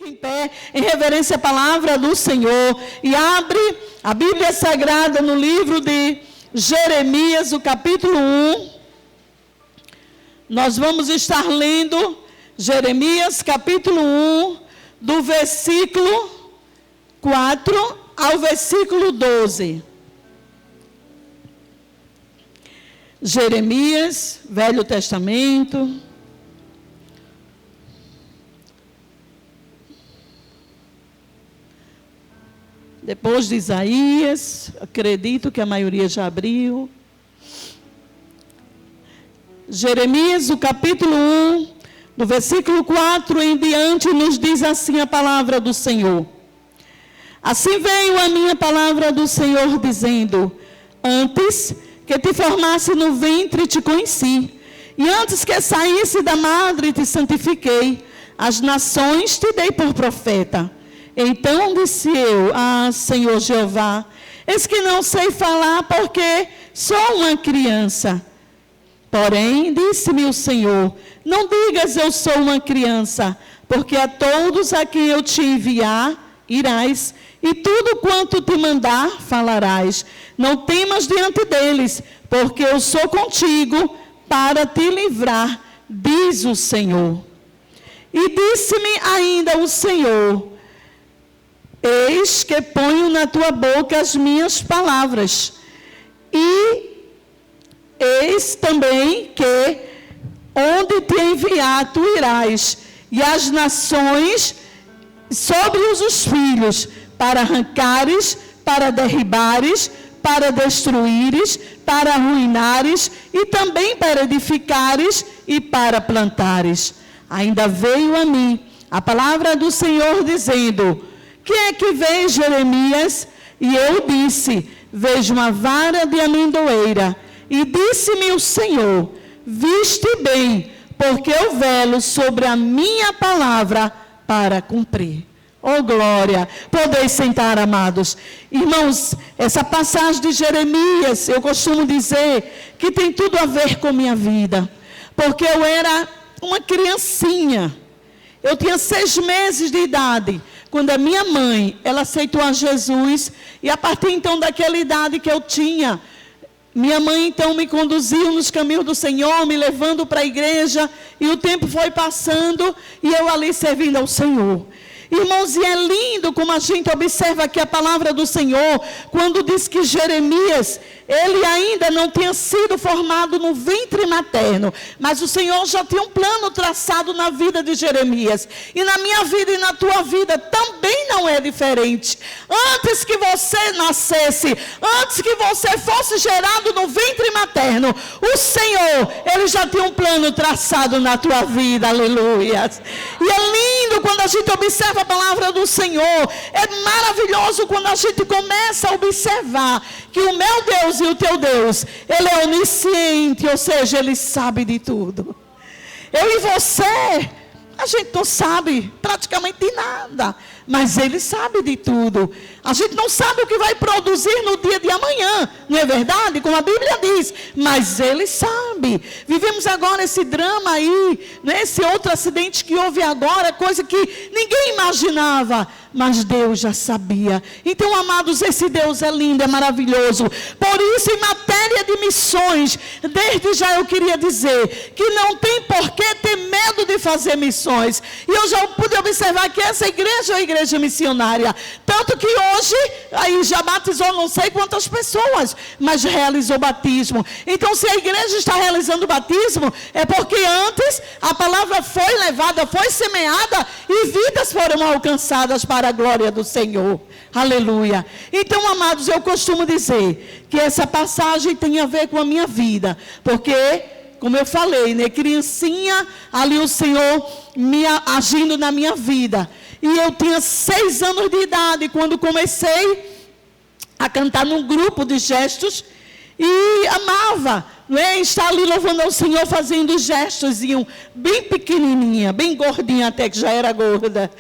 Em pé, em reverência à palavra do Senhor, e abre a Bíblia Sagrada no livro de Jeremias, o capítulo 1. Nós vamos estar lendo Jeremias, capítulo 1, do versículo 4 ao versículo 12. Jeremias, Velho Testamento. Depois de Isaías, acredito que a maioria já abriu. Jeremias, o capítulo 1, do versículo 4 em diante, nos diz assim a palavra do Senhor. Assim veio a minha palavra do Senhor, dizendo: antes que te formasse no ventre te conheci, e antes que saísse da madre te santifiquei, as nações te dei por profeta. Então disse eu: Senhor Jeová, eis que não sei falar, porque sou uma criança. Porém, disse-me o Senhor: não digas eu sou uma criança, porque a todos a quem eu te enviar, irás, e tudo quanto te mandar, falarás. Não temas diante deles, porque eu sou contigo para te livrar, diz o Senhor. E disse-me ainda o Senhor: eis que ponho na tua boca as minhas palavras, e eis também que, onde te enviar, tu irás, e as nações sobre os filhos, para arrancares, para derribares, para destruíres, para arruinares, e também para edificares e para plantares. Ainda veio a mim a palavra do Senhor, dizendo: que é que vês, Jeremias? E eu disse: vejo uma vara de amendoeira. E disse-me o Senhor: viste bem, porque eu velo sobre a minha palavra para cumprir. Oh, glória! Podeis sentar, amados. Irmãos, essa passagem de Jeremias, eu costumo dizer que tem tudo a ver com minha vida. Porque eu era uma criancinha. Eu tinha 6 meses de idade, quando a minha mãe, ela aceitou a Jesus, e a partir então daquela idade que eu tinha, minha mãe então me conduziu nos caminhos do Senhor, me levando para a igreja, e o tempo foi passando, e eu ali servindo ao Senhor. Irmãos, e é lindo como a gente observa aqui a palavra do Senhor, quando diz que Jeremias, ele ainda não tinha sido formado no ventre materno, mas o Senhor já tinha um plano traçado na vida de Jeremias, e na minha vida e na tua vida também não é diferente. Antes que você nascesse, antes que você fosse gerado no ventre materno, o Senhor, ele já tinha um plano traçado na tua vida, aleluia. E é lindo quando a gente observa a palavra do Senhor, é maravilhoso quando a gente começa a observar que o meu Deus e o teu Deus, ele é onisciente, ou seja, ele sabe de tudo. Eu e você, a gente não sabe praticamente de nada, mas ele sabe de tudo. A gente não sabe o que vai produzir no dia de amanhã, não é verdade? Como a Bíblia diz, mas ele sabe. Vivemos agora esse drama aí, né? Esse outro acidente que houve agora, coisa que ninguém imaginava, mas Deus já sabia. Então, amados, esse Deus é lindo, é maravilhoso. Por isso, em matéria de missões, desde já eu queria dizer que não tem por que ter medo de fazer missões. E eu já pude observar que essa igreja é a igreja missionária. Tanto que hoje, aí já batizou não sei quantas pessoas, mas realizou batismo. Então, se a igreja está realizando batismo, é porque antes a palavra foi levada, foi semeada, e vidas foram alcançadas para a glória do Senhor. Aleluia. Então, amados, eu costumo dizer que essa passagem tem a ver com a minha vida, porque, como eu falei, né, criancinha, ali o Senhor agindo na minha vida. E eu tinha 6 anos de idade quando comecei a cantar num grupo de gestos, e amava, né, estar ali louvando ao Senhor, fazendo gestos, bem pequenininha, bem gordinha até, que já era gorda.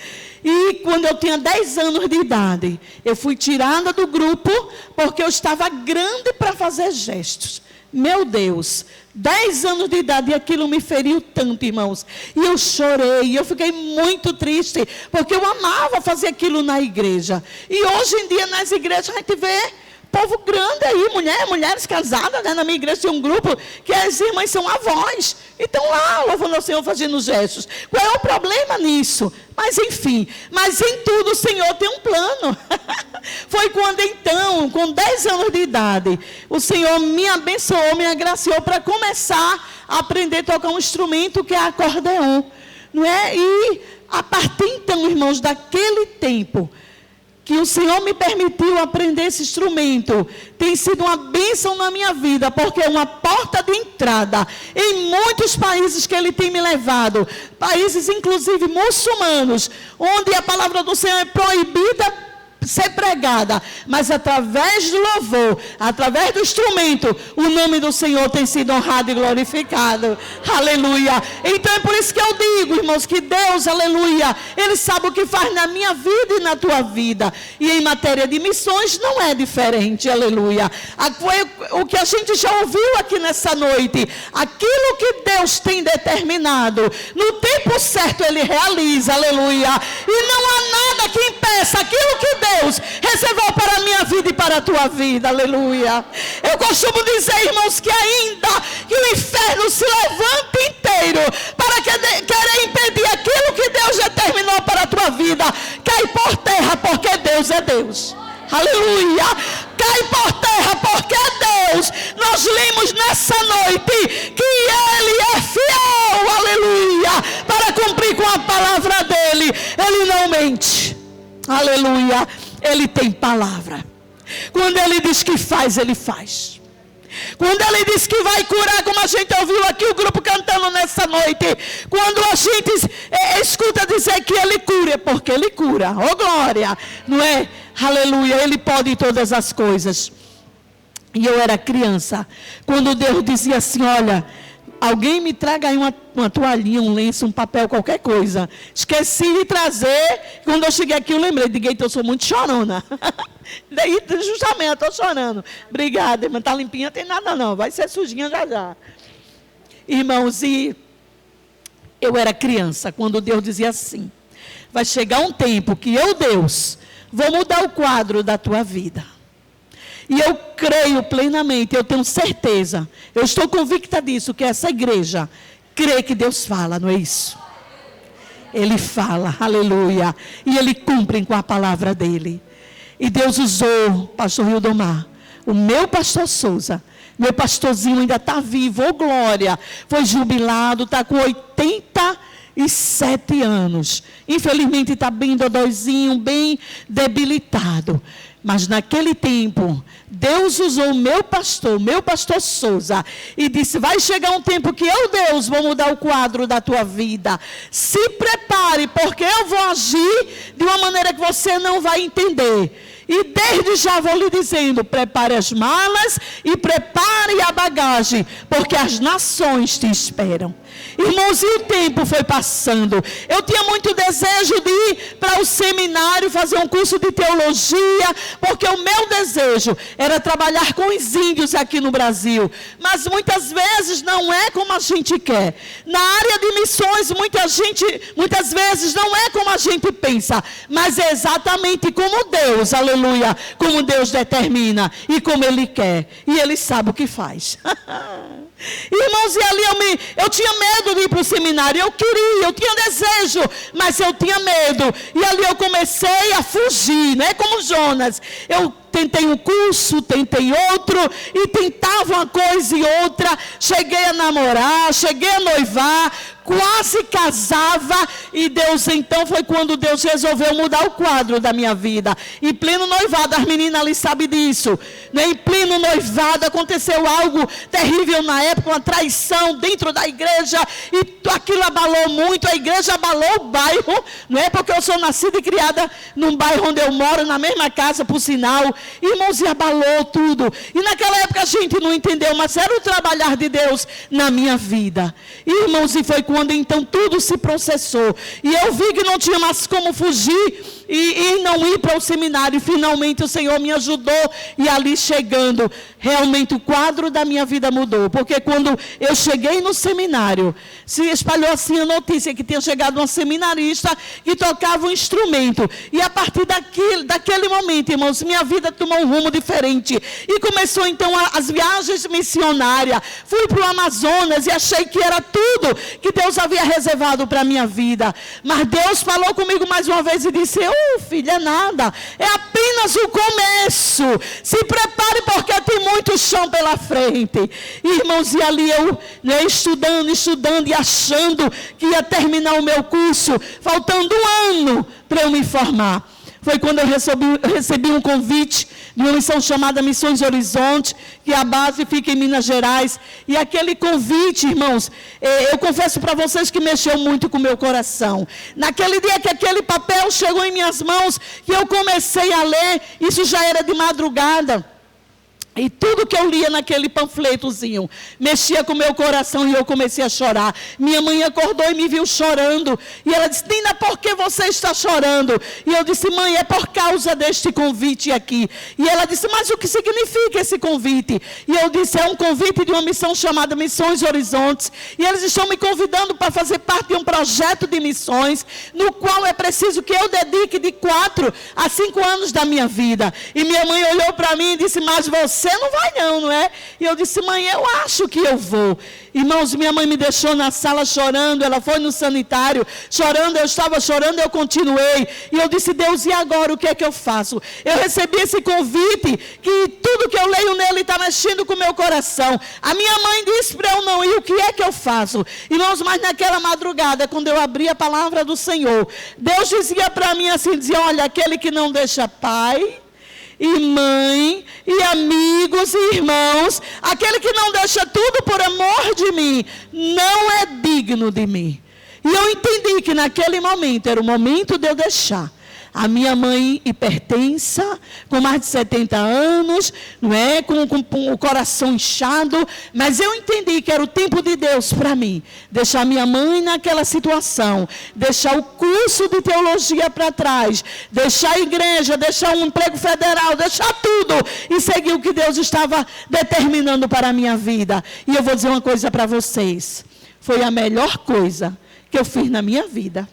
E quando eu tinha 10 anos de idade, eu fui tirada do grupo, porque eu estava grande para fazer gestos. Meu Deus, 10 anos de idade, e aquilo me feriu tanto, irmãos. E eu chorei, eu fiquei muito triste, porque eu amava fazer aquilo na igreja. E hoje em dia, nas igrejas, a gente vê povo grande aí, mulheres casadas, né? Na minha igreja tem um grupo que as irmãs são avós. E estão lá, louvando ao Senhor, fazendo gestos. Qual é o problema nisso? Mas enfim, mas em tudo o Senhor tem um plano. Foi quando então, com 10 anos de idade, o Senhor me abençoou, me agraciou para começar a aprender a tocar um instrumento que é acordeon. Não é? E a partir então, irmãos, daquele tempo que o Senhor me permitiu aprender esse instrumento, tem sido uma bênção na minha vida, porque é uma porta de entrada em muitos países que Ele tem me levado, países inclusive muçulmanos, onde a palavra do Senhor é proibida ser pregada, mas através do louvor, através do instrumento, o nome do Senhor tem sido honrado e glorificado. Aleluia. Então é por isso que eu digo, irmãos, que Deus, aleluia, Ele sabe o que faz na minha vida e na tua vida. E em matéria de missões não é diferente, aleluia. Foi o que a gente já ouviu aqui nessa noite. Aquilo que Deus tem determinado, no tempo certo Ele realiza, aleluia. E não há nada que impeça aquilo que Deus reservou para a minha vida e para a tua vida, aleluia. Eu costumo dizer, irmãos, que ainda que o inferno se levante inteiro para querer impedir aquilo que Deus determinou para a tua vida, cai por terra, porque Deus é Deus, aleluia. Cai por terra, porque Deus, nós lemos nessa noite que Ele é fiel, aleluia, para cumprir com a palavra dEle. Ele não mente, aleluia. Ele tem palavra. Quando Ele diz que faz, Ele faz. Quando Ele diz que vai curar, como a gente ouviu aqui o grupo cantando nessa noite, quando a gente escuta dizer que Ele cura, é porque Ele cura. Oh glória, não é? Aleluia, Ele pode todas as coisas. E eu era criança, quando Deus dizia assim, olha, alguém me traga aí uma toalhinha, um lenço, um papel, qualquer coisa. Esqueci de trazer. Quando eu cheguei aqui, eu lembrei. Diga, eu sou muito chorona. Daí, justamente, eu estou chorando. Obrigada, irmã. Está limpinha, não tem nada não. Vai ser sujinha já já. Irmãos, e eu era criança, quando Deus dizia assim, vai chegar um tempo que eu, Deus, vou mudar o quadro da tua vida. E eu creio plenamente, eu tenho certeza, eu estou convicta disso, que essa igreja crê que Deus fala, não é isso? Ele fala, aleluia, e Ele cumpre com a palavra dEle. E Deus usou, pastor Hildomar, o meu pastor Souza, meu pastorzinho ainda está vivo, oh glória, foi jubilado, está com 87 anos. Infelizmente está bem dodóizinho, bem debilitado. Mas naquele tempo, Deus usou o meu pastor Souza, e disse, vai chegar um tempo que eu, Deus, vou mudar o quadro da tua vida. Se prepare, porque eu vou agir de uma maneira que você não vai entender. E desde já vou lhe dizendo, prepare as malas e prepare a bagagem, porque as nações te esperam. Irmãos, e o tempo foi passando. Eu tinha muito desejo de ir para o seminário, fazer um curso de teologia, porque o meu desejo era trabalhar com os índios aqui no Brasil. Mas muitas vezes não é como a gente quer. Na área de missões, muitas vezes não é como a gente pensa, mas é exatamente como Deus, aleluia, como Deus determina e como Ele quer. E Ele sabe o que faz. Irmãos, e ali eu tinha medo de ir para o seminário. Eu tinha desejo, mas eu tinha medo. E ali eu comecei a fugir, né? Como Jonas. Eu tentei um curso, tentei outro, e tentava uma coisa e outra. Cheguei a namorar, cheguei a noivar, quase casava, e Deus, então, foi quando Deus resolveu mudar o quadro da minha vida. Em pleno noivado, as meninas ali sabem disso, né? Em pleno noivado, aconteceu algo terrível na época, uma traição dentro da igreja, e aquilo abalou muito, a igreja abalou o bairro, não é? Porque eu sou nascida e criada num bairro onde eu moro, na mesma casa, por sinal. Irmãos, e abalou tudo. E naquela época a gente não entendeu, mas era o trabalhar de Deus na minha vida. Irmãos, e foi quando quando então tudo se processou. E eu vi que não tinha mais como fugir e não ir para o seminário. E finalmente o Senhor me ajudou. E ali chegando, realmente o quadro da minha vida mudou. Porque quando eu cheguei no seminário, se espalhou assim a notícia que tinha chegado uma seminarista que tocava um instrumento. E a partir daquele momento, irmãos, minha vida tomou um rumo diferente. E começou então as viagens missionárias. Fui para o Amazonas e achei que era tudo que Deus havia reservado para a minha vida. Mas Deus falou comigo mais uma vez e disse: filha, é nada. É apenas o começo. Se prepare porque tem muito chão pela frente. Irmãos, e ali eu estudando e achando que ia terminar o meu curso, faltando um ano para eu me formar. Foi quando eu recebi um convite de uma missão chamada Missões Horizonte, que a base fica em Minas Gerais. E aquele convite, irmãos, eu confesso para vocês que mexeu muito com o meu coração. Naquele dia que aquele papel chegou em minhas mãos, que eu comecei a ler, isso já era de madrugada. E tudo que eu lia naquele panfletozinho mexia com o meu coração e eu comecei a chorar. Minha mãe acordou e me viu chorando. E ela disse: Nina, por que você está chorando? E eu disse: mãe, é por causa deste convite aqui. E ela disse: mas o que significa esse convite? E eu disse: é um convite de uma missão chamada Missões Horizontes. E eles estão me convidando para fazer parte de um projeto de missões, no qual é preciso que eu dedique de 4 a 5 anos da minha vida. E minha mãe olhou para mim e disse: mas você não vai não é? E eu disse: mãe, eu acho que eu vou. Irmãos, minha mãe me deixou na sala chorando, ela foi no sanitário chorando, eu estava chorando, eu continuei. E eu disse: Deus, e agora o que é que eu faço? Eu recebi esse convite, que tudo que eu leio nele está mexendo com o meu coração. A minha mãe disse para eu não ir, o que é que eu faço? Irmãos, mas naquela madrugada, quando eu abri a palavra do Senhor, Deus dizia para mim assim, dizia: olha, aquele que não deixa pai e mãe, e amigos e irmãos, aquele que não deixa tudo por amor de mim, não é digno de mim. E eu entendi que naquele momento, era o momento de eu deixar a minha mãe hipertensa, com mais de 70 anos, não é? com o coração inchado, mas eu entendi que era o tempo de Deus para mim, deixar minha mãe naquela situação, deixar o curso de teologia para trás, deixar a igreja, deixar um emprego federal, deixar tudo, e seguir o que Deus estava determinando para a minha vida. E eu vou dizer uma coisa para vocês, foi a melhor coisa que eu fiz na minha vida.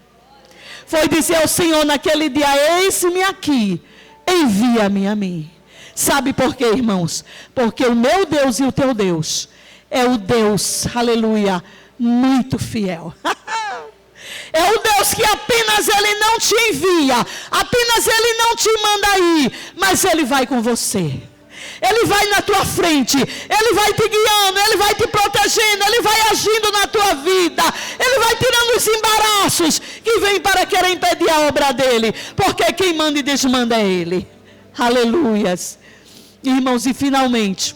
Foi dizer ao Senhor naquele dia: eis-me aqui, envia-me a mim. Sabe por quê, irmãos? Porque o meu Deus e o teu Deus é o Deus, aleluia, muito fiel. É o Deus que apenas Ele não te envia, apenas Ele não te manda ir, mas Ele vai com você. Ele vai na tua frente, Ele vai te guiando, Ele vai te protegendo, Ele vai agindo na tua vida, Ele vai tirando os embaraços que vêm para querer impedir a obra dEle, porque quem manda e desmanda é Ele. Aleluias. Irmãos, e finalmente,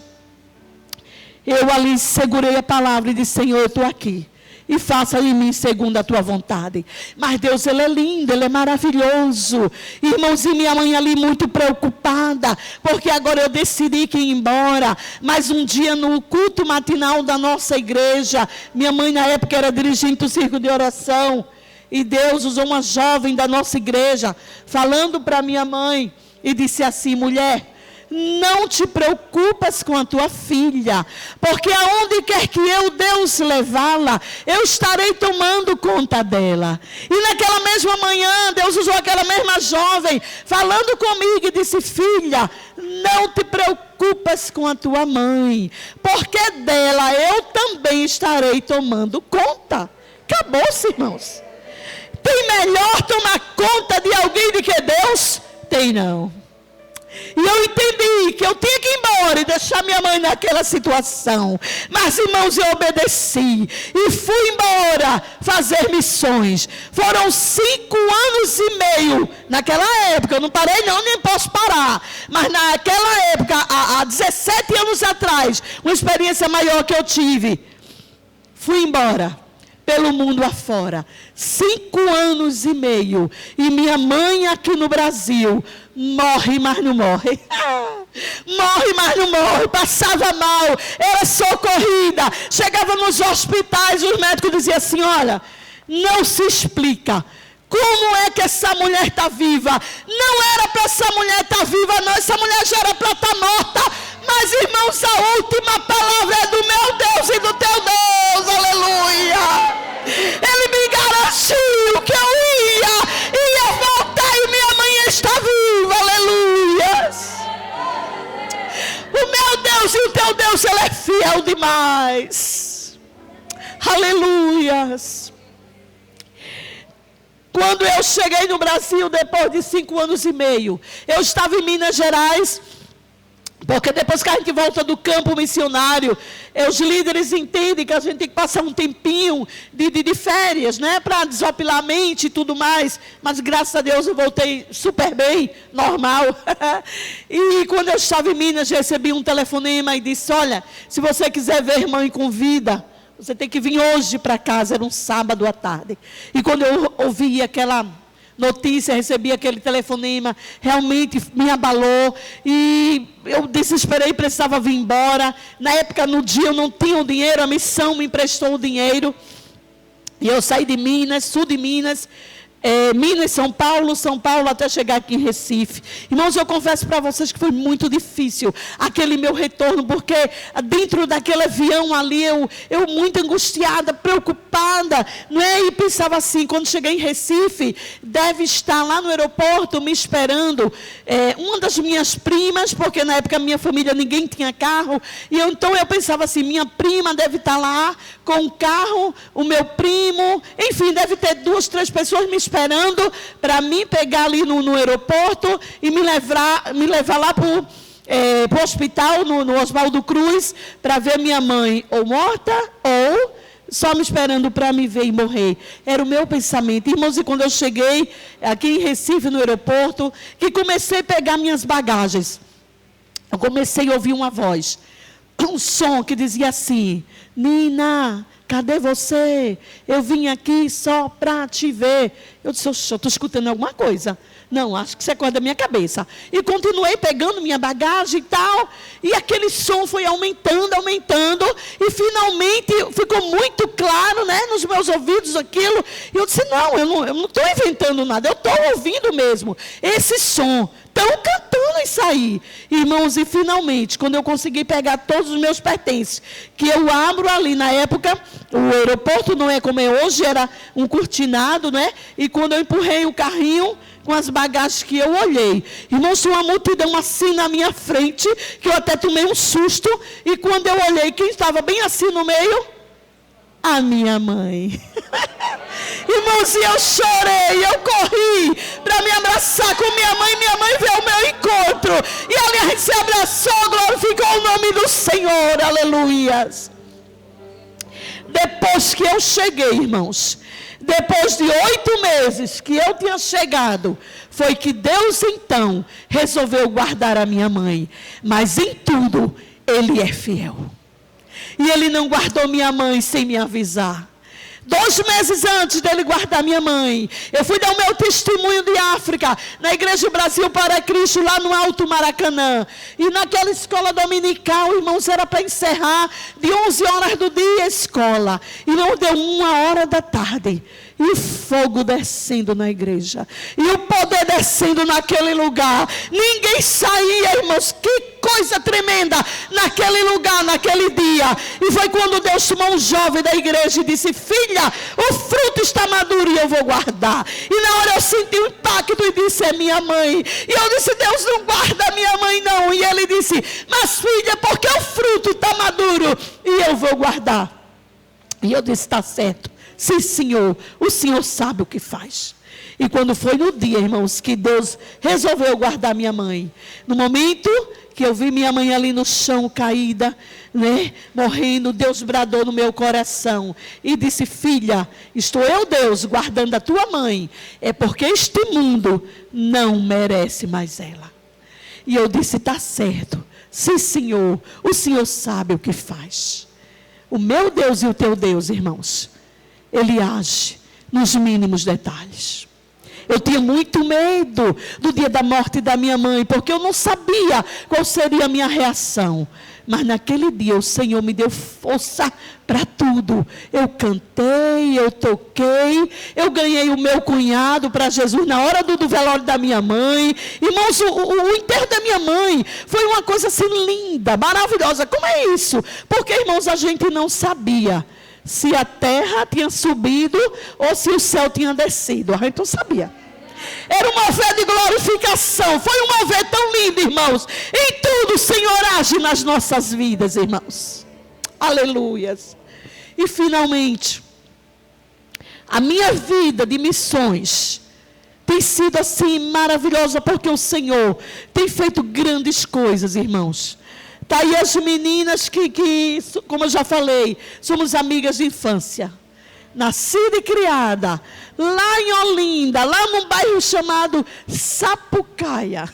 eu ali segurei a palavra e disse: Senhor, eu estou aqui. E faça em mim segundo a tua vontade. Mas Deus, Ele é lindo, Ele é maravilhoso. Irmãos, e minha mãe ali muito preocupada, porque agora eu decidi que ia embora. Mas um dia no culto matinal da nossa igreja, minha mãe na época era dirigente do círculo de oração, e Deus usou uma jovem da nossa igreja, falando para minha mãe, e disse assim: mulher, não te preocupas com a tua filha, porque aonde quer que eu, Deus, levá-la, eu estarei tomando conta dela. E naquela mesma manhã, Deus usou aquela mesma jovem, falando comigo, e disse: filha, não te preocupas com a tua mãe, porque dela eu também estarei tomando conta. Acabou-se, irmãos. Tem melhor tomar conta de alguém do que Deus? Tem não. E eu entendi que eu tinha que ir embora e deixar minha mãe naquela situação. Mas, irmãos, eu obedeci e fui embora fazer missões. Foram 5 anos e meio. Naquela época, eu não parei não, nem posso parar. Mas naquela época, há 17 anos atrás, uma experiência maior que eu tive. Fui embora. pelo mundo afora. 5 anos e meio. E minha mãe aqui no Brasil morre, mas não morre. Morre, mas não morre. Passava mal, era socorrida. Chegava nos hospitais, os médicos diziam assim, olha, não se explica. Como é que essa mulher está viva? Não era para essa mulher estar viva, não. Essa mulher já era para estar morta. Mas, irmãos, a última palavra é do meu Deus e do teu Deus. Aleluia. Ele me garantiu que eu ia voltar e minha mãe está viva. Aleluia. O meu Deus e o teu Deus, Ele é fiel demais. Aleluias. Quando eu cheguei no Brasil, depois de 5 anos e meio, eu estava em Minas Gerais, porque depois que a gente volta do campo missionário, os líderes entendem que a gente tem que passar um tempinho de férias, né, para desopilar a mente e tudo mais, mas graças a Deus eu voltei super bem, normal. E quando eu estava em Minas, recebi um telefonema e disse, olha, se você quiser ver mãe com vida, você tem que vir hoje para casa, era um sábado à tarde. E quando eu ouvi aquela notícia, recebi aquele telefonema, realmente me abalou. E eu desesperei, precisava vir embora. Na época, no dia, eu não tinha o dinheiro, a missão me emprestou o dinheiro. E eu saí de Minas, sul de Minas, Minas, São Paulo, até chegar aqui em Recife. Irmãos, eu confesso para vocês que foi muito difícil aquele meu retorno, porque dentro daquele avião ali, eu muito angustiada, preocupada, não é? E pensava assim, quando cheguei em Recife, deve estar lá no aeroporto me esperando uma das minhas primas, porque na época minha família ninguém tinha carro, e então eu pensava assim, minha prima deve estar lá com o carro, o meu primo, enfim, deve ter 2, 3 pessoas me esperando para mim pegar ali no aeroporto e me levar lá para o hospital, no Oswaldo Cruz, para ver minha mãe ou morta ou só me esperando para me ver e morrer. Era o meu pensamento. Irmãos, e quando eu cheguei aqui em Recife, no aeroporto, que comecei a pegar minhas bagagens, eu comecei a ouvir uma voz, um som que dizia assim, Nina, cadê você? Eu vim aqui só para te ver. Eu disse, eu estou escutando alguma coisa. Não, acho que isso é coisa da minha cabeça. E continuei pegando minha bagagem e tal. E aquele som foi aumentando. E finalmente ficou muito claro, né, nos meus ouvidos aquilo. E eu disse, não, eu não estou inventando nada. Eu estou ouvindo mesmo esse som. Estão cantando isso aí. Irmãos, e finalmente, quando eu consegui pegar todos os meus pertences, que eu abro ali, na época, o aeroporto não é como é hoje, era um cortinado, né? E quando eu empurrei o carrinho com as bagagens que eu olhei, irmãos, uma multidão assim na minha frente, que eu até tomei um susto, e quando eu olhei, quem estava bem assim no meio? A minha mãe. Irmãos, e eu chorei, eu corri para me abraçar com minha mãe veio ao meu encontro, e ali a gente se abraçou, glorificou o nome do Senhor, aleluias. Depois que eu cheguei, irmãos, depois de 8 meses que eu tinha chegado, foi que Deus então resolveu guardar a minha mãe, mas em tudo Ele é fiel. E Ele não guardou minha mãe sem me avisar. 2 meses antes dele guardar minha mãe, eu fui dar o meu testemunho de África, na Igreja Brasil para Cristo, lá no Alto Maracanã. E naquela escola dominical, irmãos, era para encerrar de 11 horas do dia a escola. E não deu 1h da tarde. E fogo descendo na igreja. E o poder descendo naquele lugar. Ninguém saía, irmãos. Que coisa tremenda naquele lugar, naquele dia. E foi quando Deus chamou um jovem da igreja e disse, filha, o fruto está maduro e eu vou guardar. E na hora eu senti um impacto e disse, é minha mãe. E eu disse, Deus não guarda minha mãe não. E ele disse, mas filha, porque o fruto está maduro e eu vou guardar. E eu disse, está certo. Sim, Senhor, o Senhor sabe o que faz. E quando foi no dia, irmãos, que Deus resolveu guardar minha mãe, no momento que eu vi minha mãe ali no chão caída, né, morrendo, Deus bradou no meu coração e disse, filha, estou eu, Deus, guardando a tua mãe, é porque este mundo não merece mais ela. E eu disse, está certo, sim, Senhor, o Senhor sabe o que faz. O meu Deus e o teu Deus, irmãos, Ele age nos mínimos detalhes. Eu tinha muito medo do dia da morte da minha mãe, porque eu não sabia qual seria a minha reação. Mas naquele dia o Senhor me deu força para tudo. Eu cantei, eu toquei, eu ganhei o meu cunhado para Jesus na hora do velório da minha mãe. Irmãos, o enterro da minha mãe foi uma coisa assim linda, maravilhosa. Como é isso? Porque, irmãos, a gente não sabia se a terra tinha subido ou se o céu tinha descido. A gente não sabia. Era uma fé de glorificação. Foi uma fé tão linda, irmãos. Em tudo o Senhor age nas nossas vidas, irmãos. Aleluias. E finalmente, a minha vida de missões tem sido assim maravilhosa, porque o Senhor tem feito grandes coisas, irmãos. Está aí as meninas que, como eu já falei, somos amigas de infância. Nascida e criada lá em Olinda, lá num bairro chamado Sapucaia.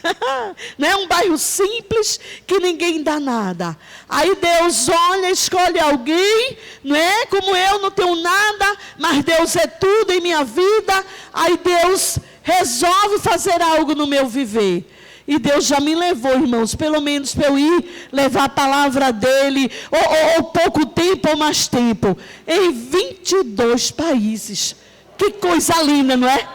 Não é um bairro simples que ninguém dá nada. Aí Deus olha, escolhe alguém, não é? Como eu não tenho nada, mas Deus é tudo em minha vida. Aí Deus resolve fazer algo no meu viver. E Deus já me levou, irmãos, pelo menos para eu ir levar a palavra dele, ou pouco tempo ou mais tempo, em 22 países. Que coisa linda, não é?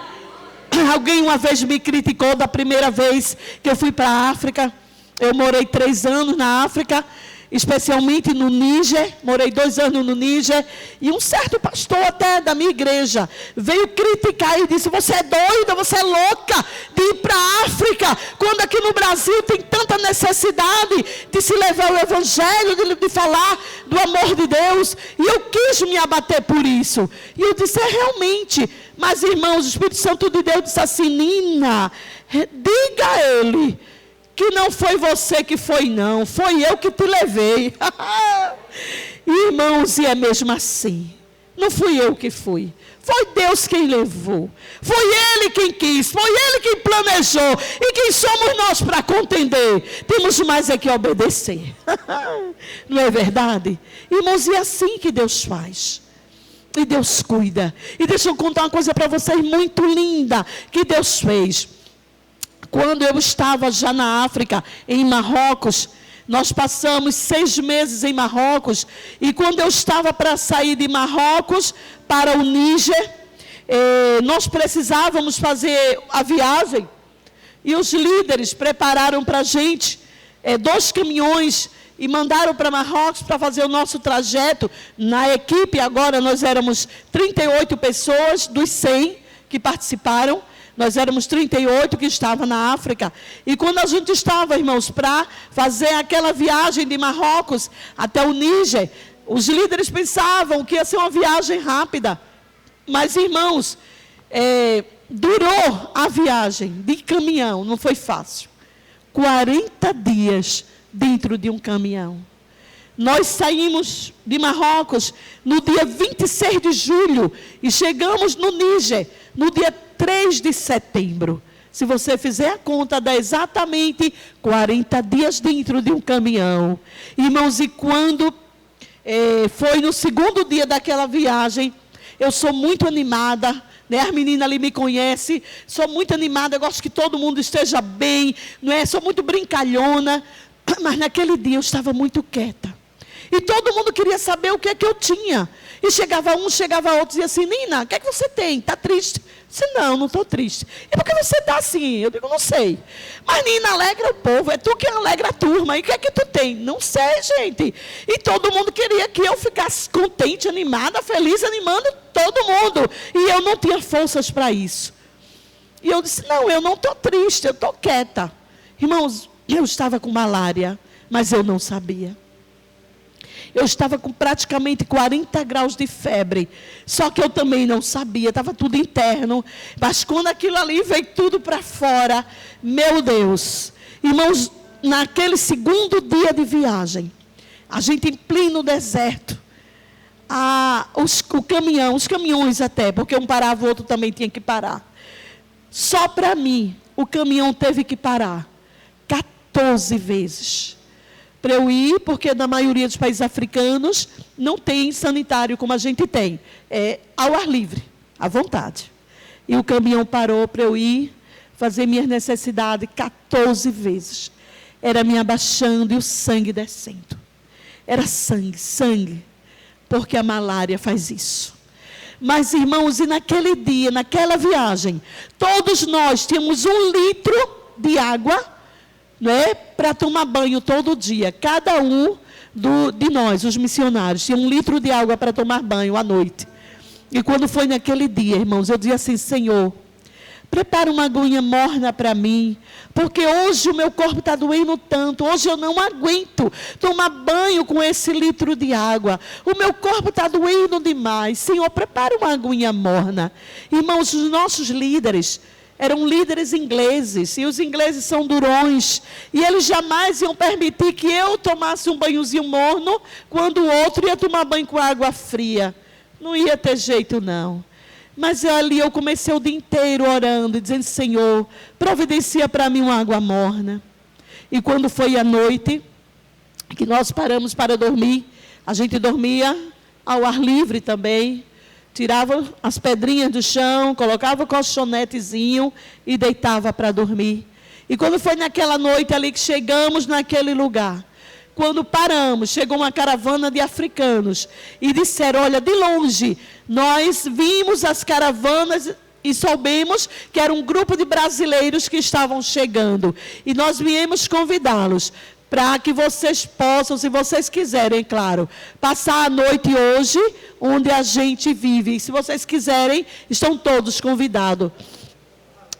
Alguém uma vez me criticou da primeira vez que eu fui para a África. Eu morei 3 anos na África, especialmente no Níger. Morei 2 anos no Níger. E um certo pastor até da minha igreja veio criticar e disse: você é doida, você é louca de ir para a África, quando aqui no Brasil tem tanta necessidade de se levar o evangelho, de falar do amor de Deus. E eu quis me abater por isso. E eu disse: realmente. Mas, irmãos, o Espírito Santo de Deus disse assim: Nina, diga a ele que não foi você que foi, não. Foi eu que te levei. Irmãos, e é mesmo assim. Não fui eu que fui. Foi Deus quem levou. Foi Ele quem quis. Foi Ele quem planejou. E quem somos nós para contender? Temos mais é que obedecer. Não é verdade? Irmãos, e é assim que Deus faz. E Deus cuida. E deixa eu contar uma coisa para vocês muito linda que Deus fez. Quando eu estava já na África, em Marrocos, nós passamos 6 meses em Marrocos. E quando eu estava para sair de Marrocos para o Níger, nós precisávamos fazer a viagem. E os líderes prepararam para a gente 2 caminhões e mandaram para Marrocos para fazer o nosso trajeto. Na equipe, agora nós éramos 38 pessoas dos 100 que participaram. Nós éramos 38 que estavam na África. E quando a gente estava, irmãos, para fazer aquela viagem de Marrocos até o Níger, os líderes pensavam que ia ser uma viagem rápida. Mas, irmãos, durou a viagem de caminhão, não foi fácil. 40 dias dentro de um caminhão. Nós saímos de Marrocos no dia 26 de julho e chegamos no Níger no dia 3 de setembro. Se você fizer a conta, dá exatamente 40 dias dentro de um caminhão. Irmãos, e quando foi no segundo dia daquela viagem, eu sou muito animada, né? As meninas ali me conhecem, sou muito animada, eu gosto que todo mundo esteja bem, não é? Sou muito brincalhona, mas naquele dia eu estava muito quieta. E todo mundo queria saber o que é que eu tinha. E chegava um, chegava outro, dizia assim: Nina, o que é que você tem? Está triste? Eu disse: não estou triste. E por que você está assim? Eu digo: não sei. Mas Nina, alegra o povo, é tu que alegra a turma. E o que é que tu tem? Não sei, gente. E todo mundo queria que eu ficasse contente, animada, feliz, animando todo mundo. E eu não tinha forças para isso. E eu disse: não, eu não estou triste, eu estou quieta. Irmãos, eu estava com malária, mas eu não sabia. Eu estava com praticamente 40 graus de febre. Só que eu também não sabia, estava tudo interno. Mas quando aquilo ali veio tudo para fora, meu Deus. Irmãos, naquele segundo dia de viagem, a gente em pleno deserto, os caminhões até, porque um parava, o outro também tinha que parar. Só para mim, o caminhão teve que parar 14 vezes. para eu ir, porque na maioria dos países africanos não tem sanitário como a gente tem. É ao ar livre, à vontade. E o caminhão parou para eu ir fazer minhas necessidades 14 vezes. Era me abaixando e o sangue descendo. Era sangue, sangue. Porque a malária faz isso. Mas, irmãos, e naquele dia, naquela viagem, todos nós tínhamos 1 litro de água, né, para tomar banho todo dia. Cada um de nós, os missionários, tinha 1 litro de água para tomar banho à noite. E quando foi naquele dia, irmãos, eu dizia assim: Senhor, prepara uma aguinha morna para mim, porque hoje o meu corpo está doendo tanto, hoje eu não aguento tomar banho com esse litro de água, o meu corpo está doendo demais. Senhor, prepara uma aguinha morna. Irmãos, os nossos líderes eram líderes ingleses, e os ingleses são durões, e eles jamais iam permitir que eu tomasse um banhozinho morno, quando o outro ia tomar banho com água fria. Não ia ter jeito, não. Mas ali eu comecei o dia inteiro orando, dizendo: Senhor, providencia para mim uma água morna. E quando foi à noite, que nós paramos para dormir, a gente dormia ao ar livre também, tirava as pedrinhas do chão, colocava o colchonetezinho e deitava para dormir. E quando foi naquela noite ali que chegamos naquele lugar, quando paramos, chegou uma caravana de africanos e disseram: olha, de longe, nós vimos as caravanas e soubemos que era um grupo de brasileiros que estavam chegando. E nós viemos convidá-los para que vocês possam, se vocês quiserem, claro, passar a noite hoje onde a gente vive. E se vocês quiserem, estão todos convidados.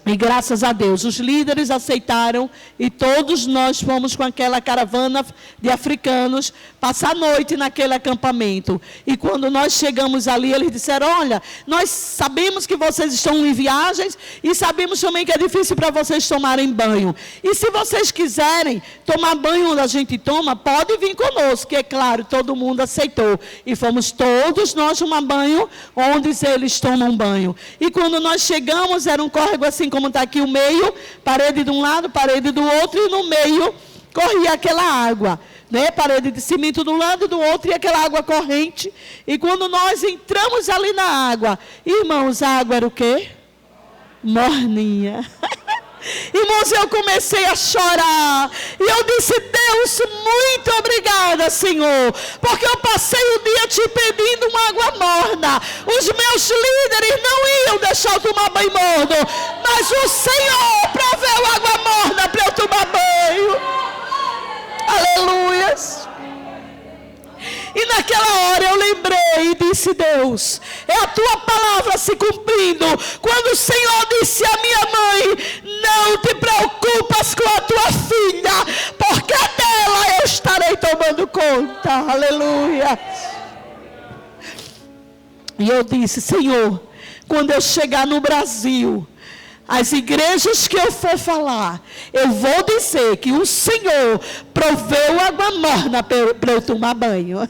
E graças a Deus, os líderes aceitaram e todos nós fomos com aquela caravana de africanos passar a noite naquele acampamento. E quando nós chegamos ali, eles disseram: olha, nós sabemos que vocês estão em viagens e sabemos também que é difícil para vocês tomarem banho. E se vocês quiserem tomar banho onde a gente toma, pode vir conosco. Que é claro, todo mundo aceitou. E fomos todos nós tomar banho onde eles tomam banho. E quando nós chegamos, era um córrego assim como está aqui o meio, parede de um lado, parede do outro, e no meio corria aquela água, né? Parede de cimento de um lado e do outro, e aquela água corrente. E quando nós entramos ali na água, irmãos, a água era o quê? Morninha. Irmãos, eu comecei a chorar, e eu disse: Deus, muito obrigada, Senhor, porque eu passei o dia te pedindo uma água morna. Os meus líderes não iam deixar eu tomar banho morno, mas o Senhor proveu água morna para eu tomar banho. Aleluias. E naquela hora eu lembrei e disse: Deus, é a tua palavra se cumprindo, quando o Senhor disse à minha mãe: não te preocupas com a tua filha, porque dela eu estarei tomando conta. Aleluia. E eu disse: Senhor, quando eu chegar no Brasil, as igrejas que eu for falar, eu vou dizer que o Senhor proveu água morna para eu tomar banho.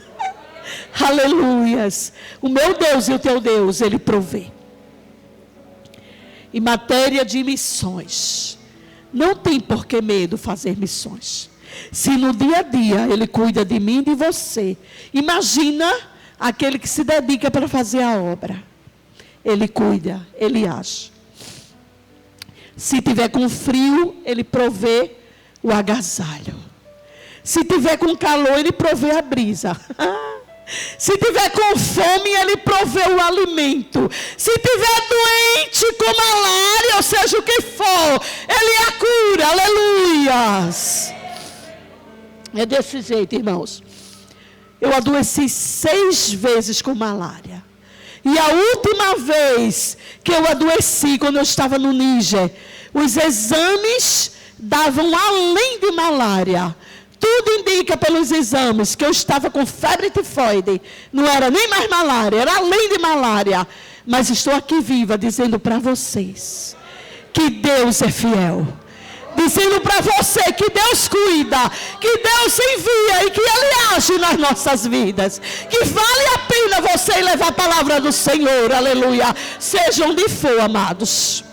Aleluias. O meu Deus e o teu Deus, Ele provê. Em matéria de missões, não tem por que medo fazer missões. Se no dia a dia Ele cuida de mim e de você, imagina aquele que se dedica para fazer a obra. Ele cuida, Ele age. Se tiver com frio, Ele provê o agasalho. Se tiver com calor, Ele provê a brisa. Se tiver com fome, Ele provê o alimento. Se tiver doente com malária, ou seja o que for, Ele a cura. Aleluias. É desse jeito, irmãos. Eu adoeci 6 vezes com malária. E a última vez que eu adoeci, quando eu estava no Níger, os exames davam além de malária. Tudo indica pelos exames que eu estava com febre tifoide. Não era nem mais malária, era além de malária. Mas estou aqui viva dizendo para vocês que Deus é fiel. Dizendo para você que Deus cuida, que Deus envia e que Ele age nas nossas vidas. Que vale a pena você levar a palavra do Senhor, aleluia. Seja onde for, amados.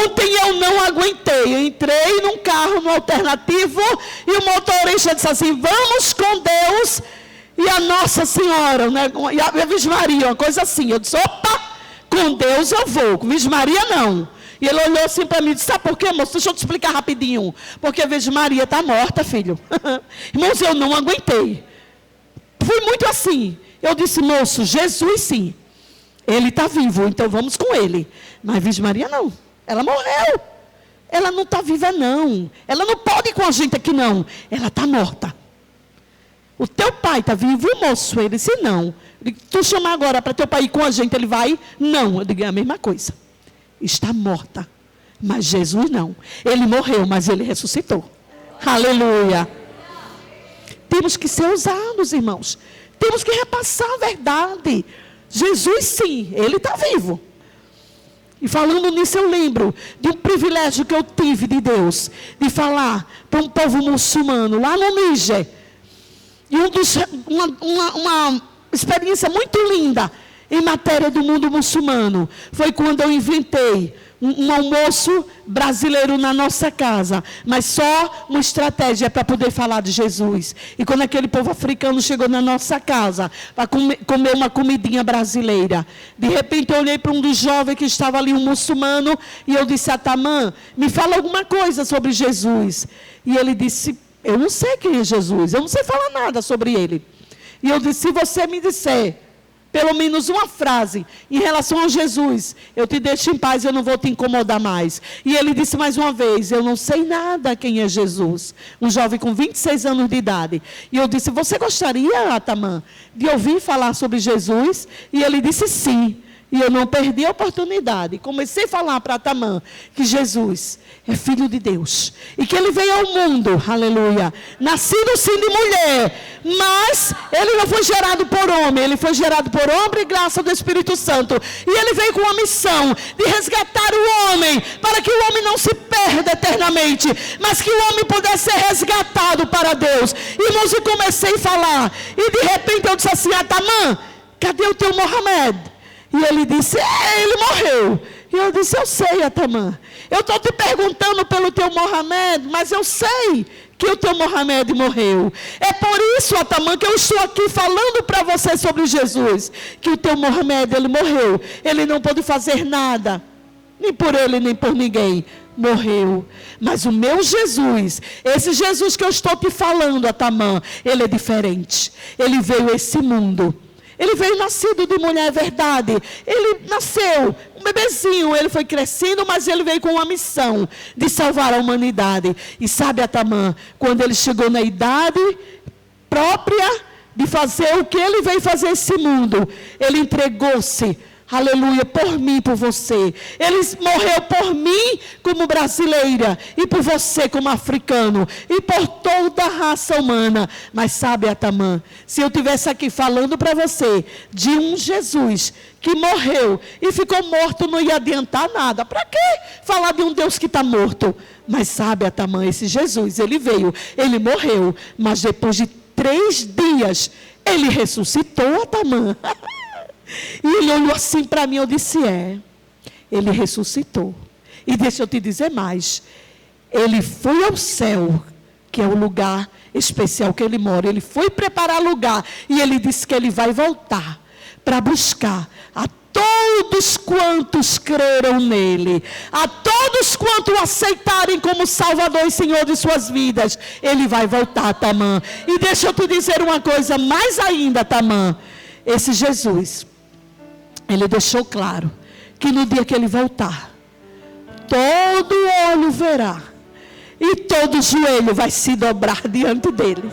Ontem eu não aguentei. Eu entrei num carro, no alternativo, e o motorista disse assim, vamos com Deus e a Nossa Senhora, né? E a Virgem Maria, uma coisa assim. Eu disse, opa, com Deus eu vou, com Virgem Maria não. E ele olhou assim para mim e disse, sabe por quê, moço? Deixa eu te explicar rapidinho. Porque a Virgem Maria está morta, filho. Irmãos, eu não aguentei. Fui muito assim. Eu disse, moço, Jesus sim. Ele está vivo, então vamos com ele. Mas a Virgem Maria não. Ela morreu. Ela não está viva, não. Ela não pode ir com a gente aqui, não. Ela está morta. O teu pai está vivo, moço? Ele disse, não. Eu digo, tu chamar agora para teu pai ir com a gente, ele vai? Não. Eu digo, é a mesma coisa. Está morta. Mas Jesus não. Ele morreu, mas ele ressuscitou. Aleluia. Temos que ser ousados, irmãos. Temos que repassar a verdade. Jesus sim, ele está vivo. E falando nisso, eu lembro de um privilégio que eu tive de Deus, de falar para um povo muçulmano, lá no Níger. E uma experiência muito linda em matéria do mundo muçulmano foi quando eu inventei um almoço brasileiro na nossa casa, mas só uma estratégia para poder falar de Jesus. E quando aquele povo africano chegou na nossa casa para comer uma comidinha brasileira, de repente eu olhei para um dos jovens que estava ali, um muçulmano, e eu disse, Atamã, me fala alguma coisa sobre Jesus. E ele disse, eu não sei quem é Jesus, eu não sei falar nada sobre ele. E eu disse, se você me disser pelo menos uma frase em relação a Jesus, eu te deixo em paz, eu não vou te incomodar mais. E ele disse mais uma vez, eu não sei nada quem é Jesus. Um jovem com 26 anos de idade. E eu disse, você gostaria, Atamã, de ouvir falar sobre Jesus? E ele disse sim. E eu não perdi a oportunidade. Comecei a falar para Atamã que Jesus é filho de Deus. E que ele veio ao mundo, aleluia, nascido sim de mulher. Mas ele não foi gerado por homem. Ele foi gerado por homem e graça do Espírito Santo. E ele veio com a missão de resgatar o homem. Para que o homem não se perda eternamente. Mas que o homem pudesse ser resgatado para Deus. Irmãos, eu comecei a falar. E de repente eu disse assim, Atamã, cadê o teu Mohamed? E ele disse, ele morreu. E eu disse, eu sei, Atamã. Eu estou te perguntando pelo teu Mohamed, mas eu sei que o teu Mohamed morreu. É por isso, Atamã, que eu estou aqui falando para você sobre Jesus. Que o teu Mohamed, ele morreu. Ele não pôde fazer nada. Nem por ele, nem por ninguém. Morreu. Mas o meu Jesus, esse Jesus que eu estou te falando, Atamã, ele é diferente. Ele veio a esse mundo. Ele veio nascido de mulher, é verdade. Ele nasceu, um bebezinho, ele foi crescendo, mas ele veio com uma missão de salvar a humanidade. E sabe, Atamã, quando ele chegou na idade própria de fazer o que ele veio fazer esse mundo, ele entregou-se, aleluia, por mim, por você. Ele morreu por mim como brasileira, e por você como africano, e por toda a raça humana. Mas sabe, Atamã, se eu estivesse aqui falando para você de um Jesus que morreu e ficou morto, não ia adiantar nada. Para que falar de um Deus que está morto? Mas sabe, Atamã, esse Jesus, ele veio, ele morreu, mas depois de 3 dias, ele ressuscitou, Atamã. E ele olhou assim para mim, eu disse, ele ressuscitou. E deixa eu te dizer mais, ele foi ao céu, que é o lugar especial que ele mora. Ele foi preparar lugar, e ele disse que ele vai voltar para buscar a todos quantos creram nele, a todos quantos o aceitarem como Salvador e Senhor de suas vidas. Ele vai voltar, Atamã. E deixa eu te dizer uma coisa mais ainda, Atamã. Esse Jesus, ele deixou claro que no dia que ele voltar, todo olho verá e todo joelho vai se dobrar diante dele.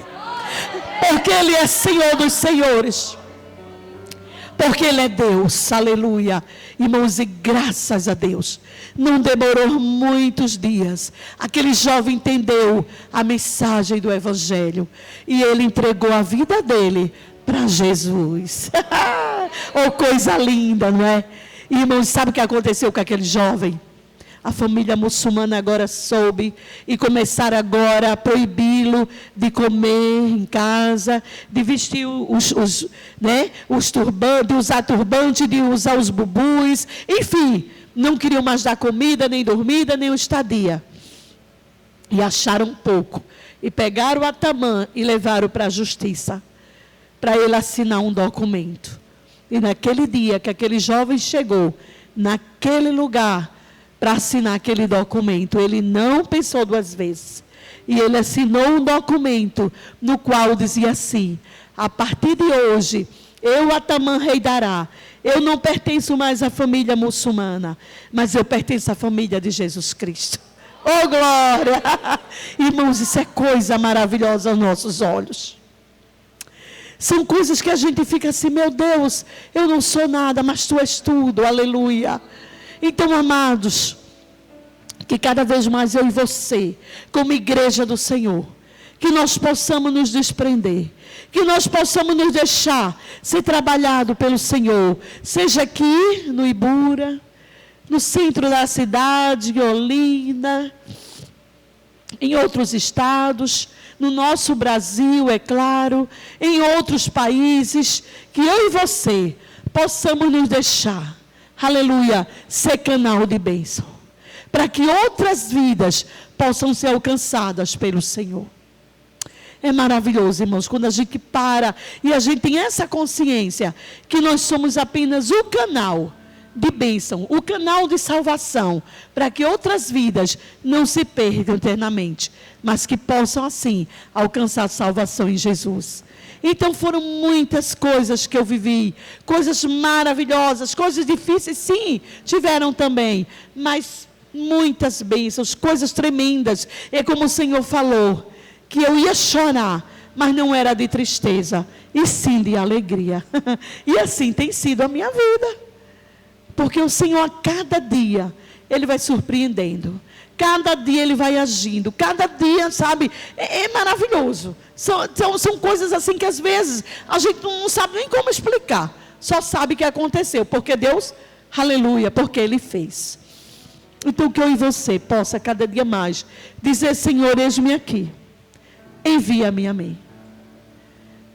Porque ele é Senhor dos senhores. Porque ele é Deus, aleluia. Irmãos, e graças a Deus, não demorou muitos dias. Aquele jovem entendeu a mensagem do Evangelho. E ele entregou a vida dele para Jesus. Oh, coisa linda, não é? Irmãos, sabe o que aconteceu com aquele jovem? A família muçulmana agora soube e começaram agora a proibi-lo de comer em casa, de vestir os turbantes, de usar turbante, de usar os bubus, enfim. não queriam mais dar comida, nem dormida, nem estadia. E acharam pouco. E pegaram o Atamã e levaram para a justiça, para ele assinar um documento. E naquele dia que aquele jovem chegou, naquele lugar, para assinar aquele documento, ele não pensou duas vezes. E ele assinou um documento no qual dizia assim: a partir de hoje, eu, Atamã, rei Dará, eu não pertenço mais à família muçulmana, mas eu pertenço à família de Jesus Cristo. Oh, glória! Irmãos, isso é coisa maravilhosa aos nossos olhos. São coisas que a gente fica assim: meu Deus, eu não sou nada, mas tu és tudo, aleluia. Então, amados, que cada vez mais eu e você, como igreja do Senhor, que nós possamos nos desprender, que nós possamos nos deixar ser trabalhado pelo Senhor, seja aqui no Ibura, no centro da cidade, em Olinda, em outros estados, no nosso Brasil, é claro, em outros países, que eu e você possamos nos deixar, aleluia, ser canal de bênção, para que outras vidas possam ser alcançadas pelo Senhor. É maravilhoso, irmãos, quando a gente para e a gente tem essa consciência que nós somos apenas o canal de bênção, o canal de salvação, para que outras vidas não se percam eternamente, mas que possam assim alcançar salvação em Jesus. Então foram muitas coisas que eu vivi, coisas maravilhosas, coisas difíceis, sim, tiveram também, mas muitas bênçãos, coisas tremendas. É como o Senhor falou, que eu ia chorar, mas não era de tristeza, e sim de alegria. E assim tem sido a minha vida. Porque o Senhor, a cada dia, Ele vai surpreendendo. Cada dia Ele vai agindo. Cada dia, sabe, é maravilhoso. São coisas assim que às vezes a gente não sabe nem como explicar. Só sabe que aconteceu. Porque Deus, aleluia, porque Ele fez. Então que eu e você possa cada dia mais dizer: Senhor, eis-me aqui. Envia-me a mim.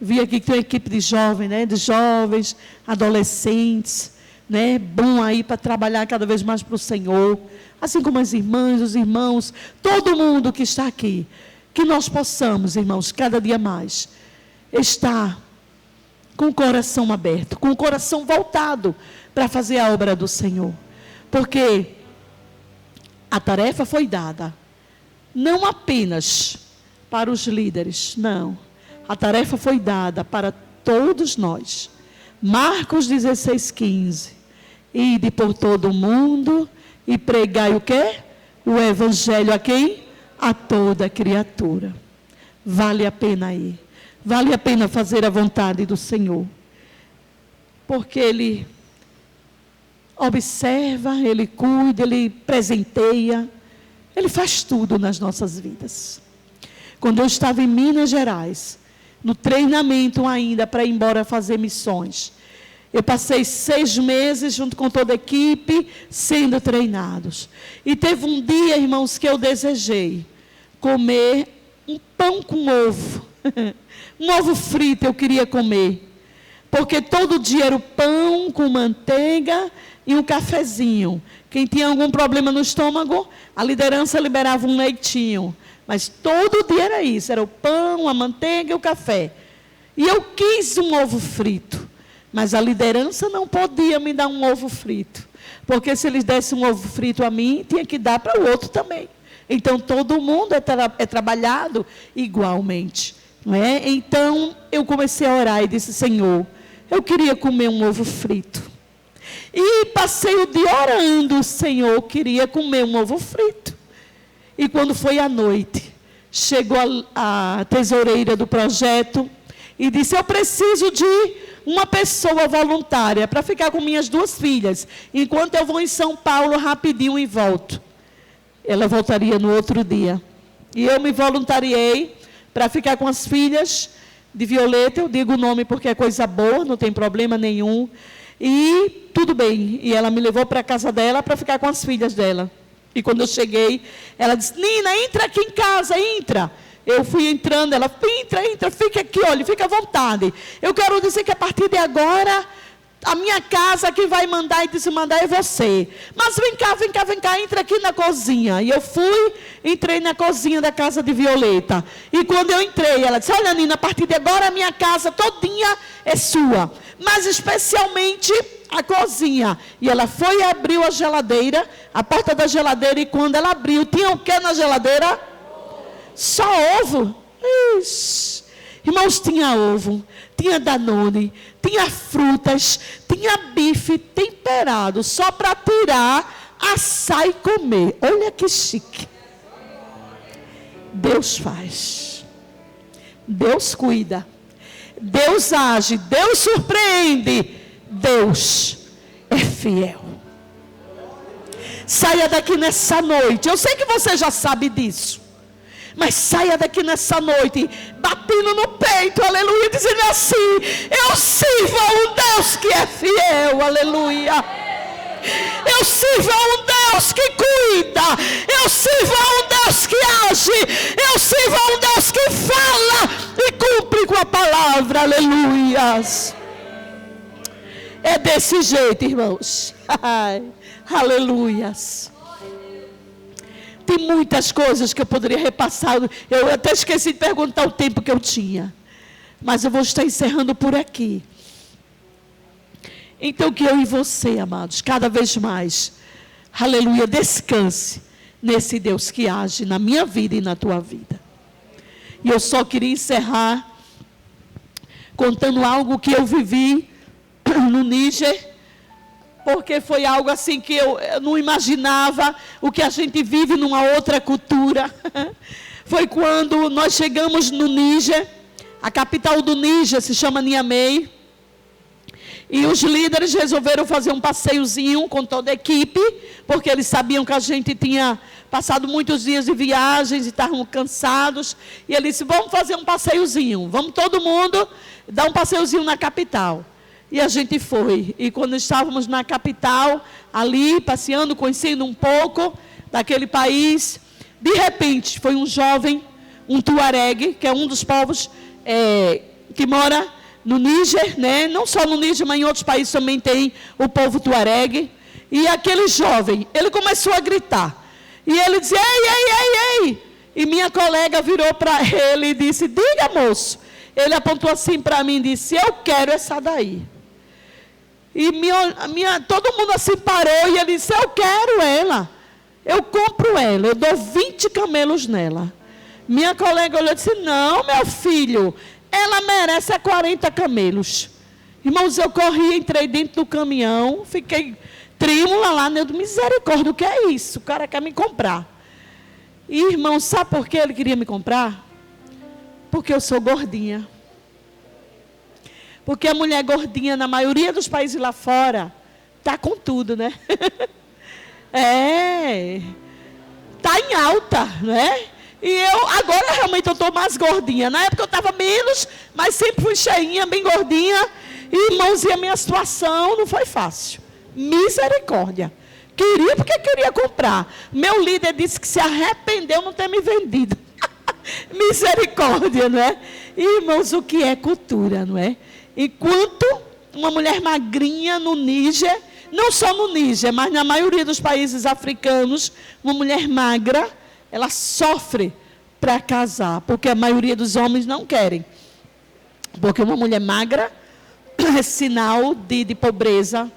Vi aqui que tem uma equipe de jovens, né? De jovens, adolescentes, né? Bom aí para trabalhar cada vez mais para o Senhor. Assim como as irmãs, os irmãos, todo mundo que está aqui. Que nós possamos, irmãos, cada dia mais, estar com o coração aberto, com o coração voltado para fazer a obra do Senhor. Porque a tarefa foi dada, não apenas para os líderes, não. A tarefa foi dada para todos nós. Marcos 16:15. Ide por todo o mundo e pregai o quê? O evangelho a quem? A toda criatura. Vale a pena ir. Vale a pena fazer a vontade do Senhor. Porque Ele observa, Ele cuida, Ele presenteia. Ele faz tudo nas nossas vidas. Quando eu estava em Minas Gerais, no treinamento ainda para ir embora fazer missões, eu passei 6 meses junto com toda a equipe, sendo treinados. E teve um dia, irmãos, que eu desejei comer um pão com ovo. Um ovo frito eu queria comer. Porque todo dia era o pão com manteiga e um cafezinho. Quem tinha algum problema no estômago, a liderança liberava um leitinho. Mas todo dia era isso, era o pão, a manteiga e o café. E eu quis um ovo frito. Mas a liderança não podia me dar um ovo frito. Porque se eles dessem um ovo frito a mim, tinha que dar para o outro também. Então todo mundo é trabalhado igualmente. Não é? Então eu comecei a orar e disse: Senhor, eu queria comer um ovo frito. E passei o dia orando: Senhor, eu queria comer um ovo frito. E quando foi à noite, chegou a tesoureira do projeto e disse: eu preciso de uma pessoa voluntária para ficar com minhas 2 filhas, enquanto eu vou em São Paulo rapidinho e volto. Ela voltaria no outro dia. E eu me voluntariei para ficar com as filhas de Violeta. Eu digo o nome porque é coisa boa, não tem problema nenhum. E tudo bem. E ela me levou para a casa dela para ficar com as filhas dela. E quando eu cheguei, ela disse: Nina, entra aqui em casa, entra. Eu fui entrando, ela: entra, fica aqui, olha, fica à vontade. Eu quero dizer que a partir de agora, a minha casa que vai mandar e desmandar é você. Mas vem cá, entra aqui na cozinha. E eu entrei na cozinha da casa de Violeta. E quando eu entrei, ela disse, olha, Nina, a partir de agora a minha casa todinha é sua. Mas especialmente a cozinha. E ela foi e abriu a geladeira, a porta da geladeira, e quando ela abriu, tinha o que na geladeira? Só ovo. Ixi. Irmãos, tinha ovo, tinha Danone, tinha frutas, tinha bife temperado, só para tirar, assar e comer. Olha que chique. Deus faz. Deus cuida. Deus age. Deus surpreende. Deus é fiel. Saia daqui nessa noite. Eu sei que você já sabe disso. Mas saia daqui nessa noite, batendo no peito, aleluia, dizendo assim, eu sirvo a um Deus que é fiel, aleluia. Eu sirvo a um Deus que cuida, eu sirvo a um Deus que age, eu sirvo a um Deus que fala e cumpre com a palavra, aleluias. É desse jeito, irmãos. Aleluias. Tem muitas coisas que eu poderia repassar. Eu até esqueci de perguntar o tempo que eu tinha. Mas eu vou estar encerrando por aqui. Então que eu e você, amados, cada vez mais, aleluia, descanse nesse Deus que age na minha vida e na tua vida. E eu só queria encerrar contando algo que eu vivi no Níger. Porque foi algo assim que eu não imaginava o que a gente vive numa outra cultura. Foi quando nós chegamos no Níger, a capital do Níger se chama Niamey. E os líderes resolveram fazer um passeiozinho com toda a equipe, porque eles sabiam que a gente tinha passado muitos dias de viagens e estavam cansados. E eles disseram, vamos fazer um passeiozinho, vamos todo mundo dar um passeiozinho na capital. E a gente foi. E quando estávamos na capital, ali, passeando, conhecendo um pouco daquele país, de repente, foi um jovem, um tuareg, que é um dos povos que mora no Níger, né? Não só no Níger, mas em outros países também tem o povo tuareg. E aquele jovem, ele começou a gritar. E ele dizia, ei. E minha colega virou para ele e disse, diga, moço. Ele apontou assim para mim e disse, eu quero essa daí. E todo mundo assim parou e ele disse, eu quero ela. Eu compro ela, eu dou 20 camelos nela. Minha colega olhou e disse, não, meu filho, ela merece 40 camelos. Irmãos, eu corri, entrei dentro do caminhão, fiquei trêmula lá, né? Misericórdia, o que é isso? O cara quer me comprar. E, irmão, sabe por que ele queria me comprar? Porque eu sou gordinha. Porque a mulher gordinha, na maioria dos países lá fora, está com tudo, né? Está em alta, né? E eu, agora realmente eu estou mais gordinha. Na época eu estava menos, mas sempre fui cheinha, bem gordinha. E, irmãos, e a minha situação não foi fácil. Misericórdia. Queria porque queria comprar. Meu líder disse que se arrependeu não ter me vendido. Misericórdia, não é? E, irmãos, o que é cultura, não é? Enquanto uma mulher magrinha no Níger, não só no Níger, mas na maioria dos países africanos, uma mulher magra, ela sofre para casar, porque a maioria dos homens não querem. Porque uma mulher magra é sinal de pobreza,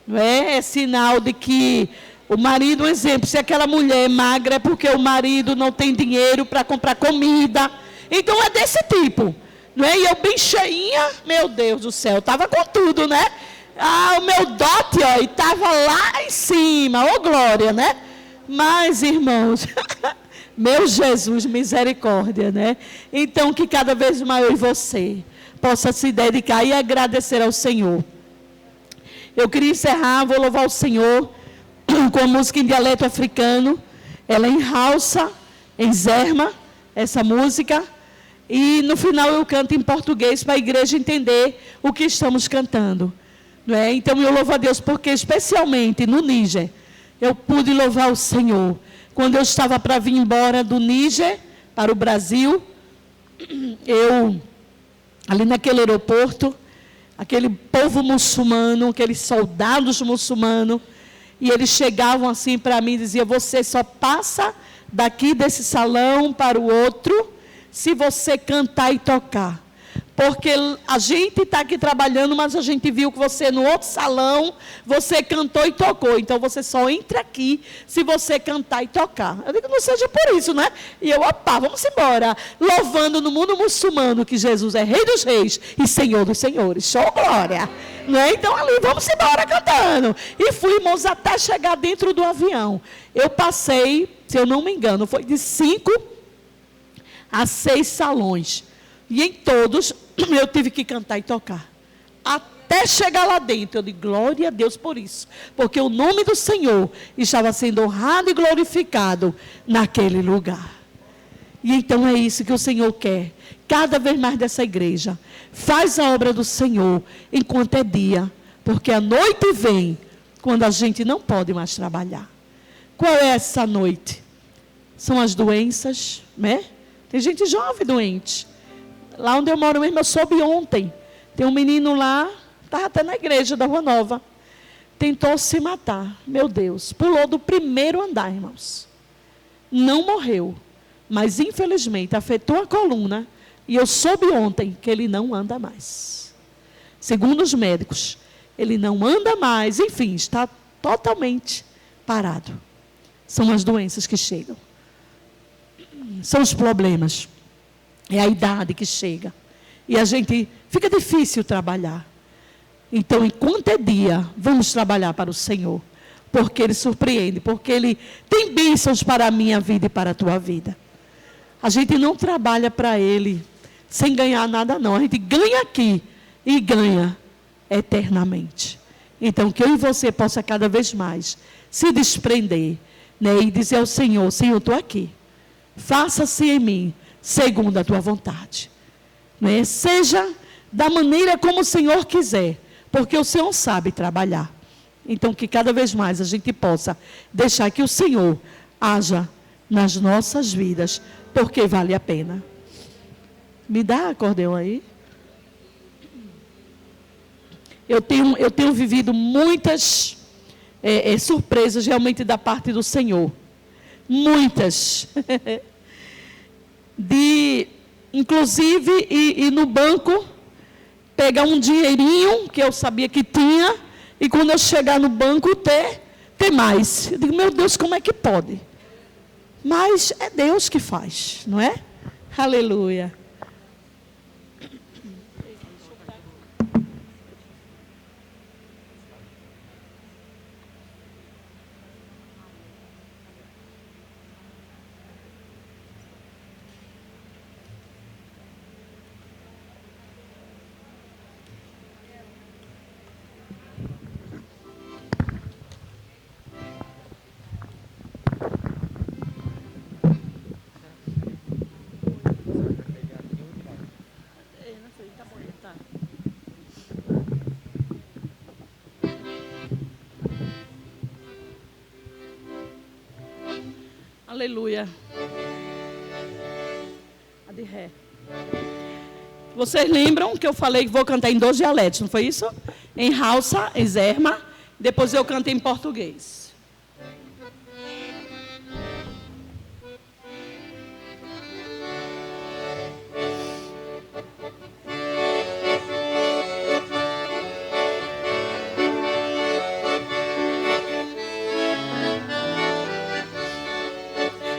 não é? É sinal de que o marido, um exemplo, se aquela mulher é magra é porque o marido não tem dinheiro para comprar comida. Então é desse tipo. Não é? E eu bem cheinha, meu Deus do céu, estava com tudo, né? O meu dote, ó, estava lá em cima, ô glória, né? Mas, irmãos, meu Jesus, misericórdia, né? Então, que cada vez mais eu e você possa se dedicar e agradecer ao Senhor. Eu queria encerrar, vou louvar o Senhor com a música em dialeto africano. Ela é em Hausa, em Zerma, essa música. E no final eu canto em português para a igreja entender o que estamos cantando. Não é? Então eu louvo a Deus porque especialmente no Níger eu pude louvar o Senhor. Quando eu estava para vir embora do Níger para o Brasil, eu ali naquele aeroporto, aquele povo muçulmano, aqueles soldados muçulmanos, e eles chegavam assim para mim e diziam: você só passa daqui desse salão para o outro se você cantar e tocar. Porque a gente está aqui trabalhando, mas a gente viu que você no outro salão, você cantou e tocou. Então você só entra aqui se você cantar e tocar. Eu digo, não seja por isso, né? E eu, opa, vamos embora. Louvando no mundo muçulmano que Jesus é Rei dos Reis e Senhor dos Senhores. Show, glória! Não é? Então ali, vamos embora cantando. E fui, irmãos, até chegar dentro do avião. Eu passei, se eu não me engano, foi de 5 a 6 salões. E em todos eu tive que cantar e tocar. Até chegar lá dentro, eu digo, glória a Deus por isso. Porque o nome do Senhor estava sendo honrado e glorificado naquele lugar. E então é isso que o Senhor quer. Cada vez mais dessa igreja. Faz a obra do Senhor enquanto é dia. Porque a noite vem quando a gente não pode mais trabalhar. Qual é essa noite? São as doenças, né? Tem gente jovem doente. Lá onde eu moro mesmo, eu soube ontem. Tem um menino lá, estava até na igreja da Rua Nova. Tentou se matar. Meu Deus. Pulou do primeiro andar, irmãos. Não morreu. Mas, infelizmente, afetou a coluna. E eu soube ontem que ele não anda mais. Segundo os médicos, ele não anda mais. Enfim, está totalmente parado. São as doenças que chegam. São os problemas. É a idade que chega. E a gente fica difícil trabalhar. Então, enquanto é dia, vamos trabalhar para o Senhor. Porque Ele surpreende. Porque Ele tem bênçãos para a minha vida e para a tua vida. A gente não trabalha para Ele sem ganhar nada, não. A gente ganha aqui e ganha eternamente. Então, que eu e você possa cada vez mais se desprender, né, e dizer ao Senhor: Senhor, eu estou aqui. Faça-se em mim segundo a tua vontade. Né? Seja da maneira como o Senhor quiser, porque o Senhor sabe trabalhar. Então, que cada vez mais a gente possa deixar que o Senhor haja nas nossas vidas, porque vale a pena. Me dá acordeão aí. Eu tenho vivido muitas surpresas realmente da parte do Senhor. Muitas. Inclusive, ir no banco, pegar um dinheirinho que eu sabia que tinha, e quando eu chegar no banco, ter mais. Eu digo, meu Deus, como é que pode? Mas é Deus que faz, não é? Aleluia. Aleluia. A de ré. Vocês lembram que eu falei que vou cantar em 2 dialetos, não foi isso? Em Hausa, em Zerma, depois eu canto em português.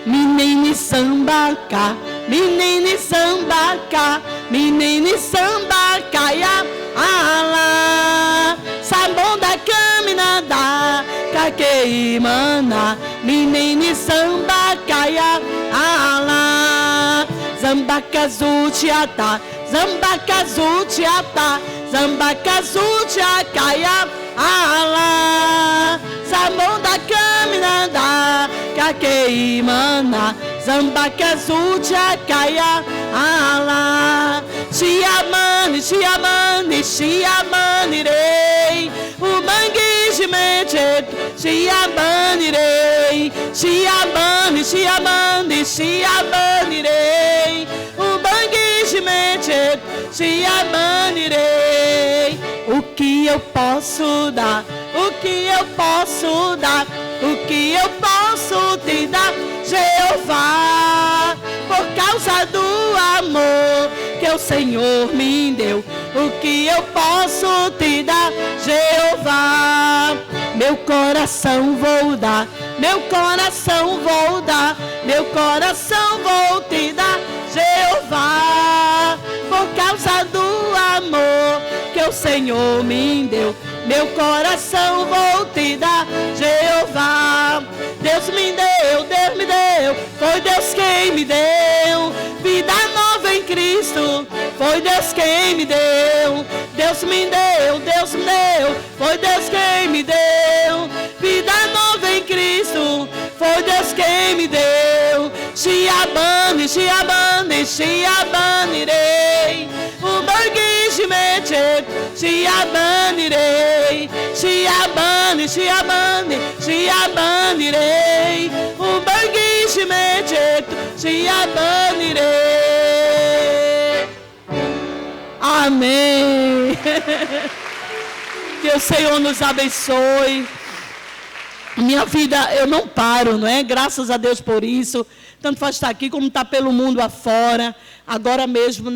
Menine samba cá, menine samba cá, menine samba caia, ala, sabonda caminada, caqueimana, menine samba caia, ala, zamba cazutiata, zamba cazutiata, zamba cazutiacaia, ala, sabonda caminada, caqueimana, zamba cazutiacaia, ala, chiamani, chiamani, chiamani rei, o mangue mente, chiamani rei, chiamani, chiamani, chiamani rei, o mangue mente, chiamani rei. que eu posso dar? O que eu posso dar? O que eu posso te dar, Jeová? Por causa do amor que o Senhor me deu, o que eu posso te dar, Jeová? Meu coração vou dar, meu coração vou dar, meu coração vou te dar, Jeová. Por causa do amor que o Senhor me deu, meu coração vou te dar, Jeová. Deus me deu, Deus me deu, foi Deus quem me deu vida nova em Cristo, foi Deus quem me deu. Deus me deu, Deus me deu, foi Deus quem me deu vida nova em Cristo, foi Deus quem me deu. Shiabane, Shiabane, Shiabanirei, o banguijimente, Shiabanirei, Shiabane, Shiabane, Shiabanirei, o banguijimente, Shiabanirei. Amém. Que o Senhor nos abençoe. Minha vida, eu não paro, não é? Graças a Deus por isso. Tanto faz estar aqui como estar pelo mundo afora. Agora mesmo,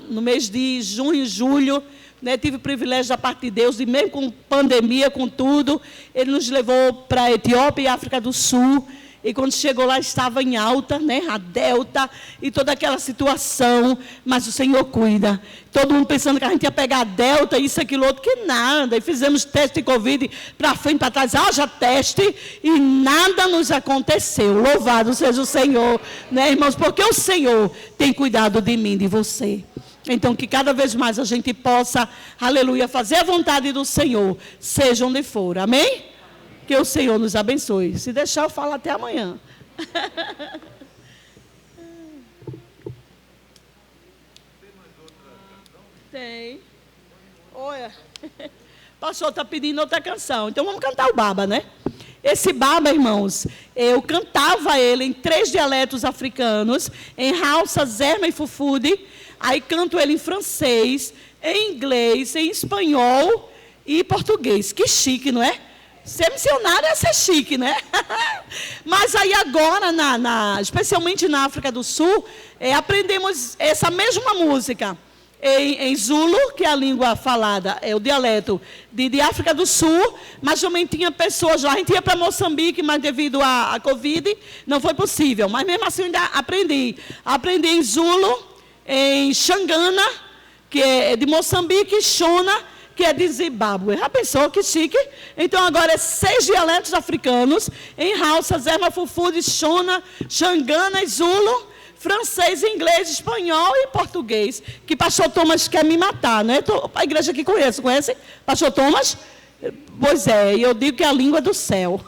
no mês de junho e julho, né, tive o privilégio da parte de Deus, e mesmo com pandemia, com tudo, Ele nos levou para a Etiópia e África do Sul. E quando chegou lá, estava em alta, né, a Delta, e toda aquela situação, mas o Senhor cuida. Todo mundo pensando que a gente ia pegar a Delta, isso, aquilo, outro, que nada. E fizemos teste de Covid para frente, para trás, haja teste, e nada nos aconteceu. Louvado seja o Senhor, né, irmãos? Porque o Senhor tem cuidado de mim, de você. Então, que cada vez mais a gente possa, aleluia, fazer a vontade do Senhor, seja onde for, amém? Que o Senhor nos abençoe. Se deixar, eu falo até amanhã. Tem. Olha. O pastor está pedindo outra canção. Então, vamos cantar o Baba, né? Esse Baba, irmãos, eu cantava ele em 3 dialetos africanos, em Hausa, Zerma e Fufude. Aí canto ele em francês, em inglês, em espanhol e português. Que chique, não é? Ser missionário é ser chique, né? Mas aí agora, especialmente na África do Sul, aprendemos essa mesma música em Zulu, que é a língua falada, é o dialeto de África do Sul, mas também tinha pessoas lá. A gente ia para Moçambique, mas devido à Covid, não foi possível. Mas mesmo assim, eu ainda aprendi. Aprendi em Zulu, em Xangana, que é de Moçambique, e Shona, que é de Zimbábue. Já pensou que chique? Então, agora é 6 dialetos africanos, em Hausa, Zerma, Fufude, Shona, Xangana e Zulu, francês, inglês, espanhol e português. Que pastor Thomas quer me matar, né? A igreja aqui conhece? Pastor Thomas? Pois é, eu digo que é a língua do céu.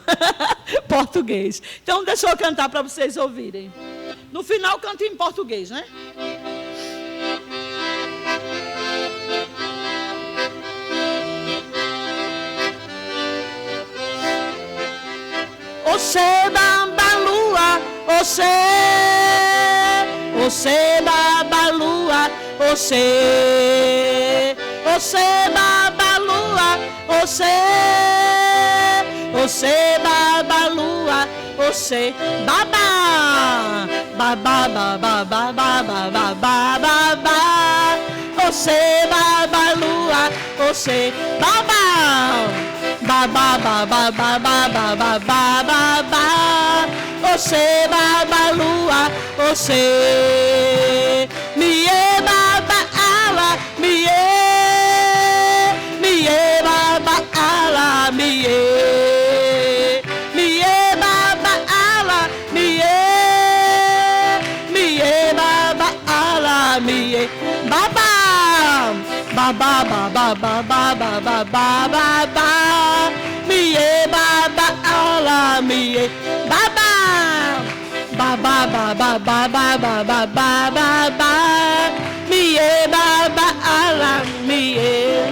Português. Então, deixa eu cantar para vocês ouvirem. No final, canto em português, né? Oxê, babalua, oxê, oxê, babalua, oxê, oxê, babalua, oxê, oxê, babalua, oxê, babá, babá, babá, babá, babá, babá, oxê, babalua, oxê, babá. Babá, babá, babá, babá, babá, oxê, babalua, oxê, miê, babá, ala, miê, miê, babá, ala, miê, miê, babá, ala, miê, miê, babá, ala, miê, babá, babá, babá, babá, babá, babá, miê, babá, ala, miê, babá, babá, babá, babá, babá, babá, miê, babá, ala, miê,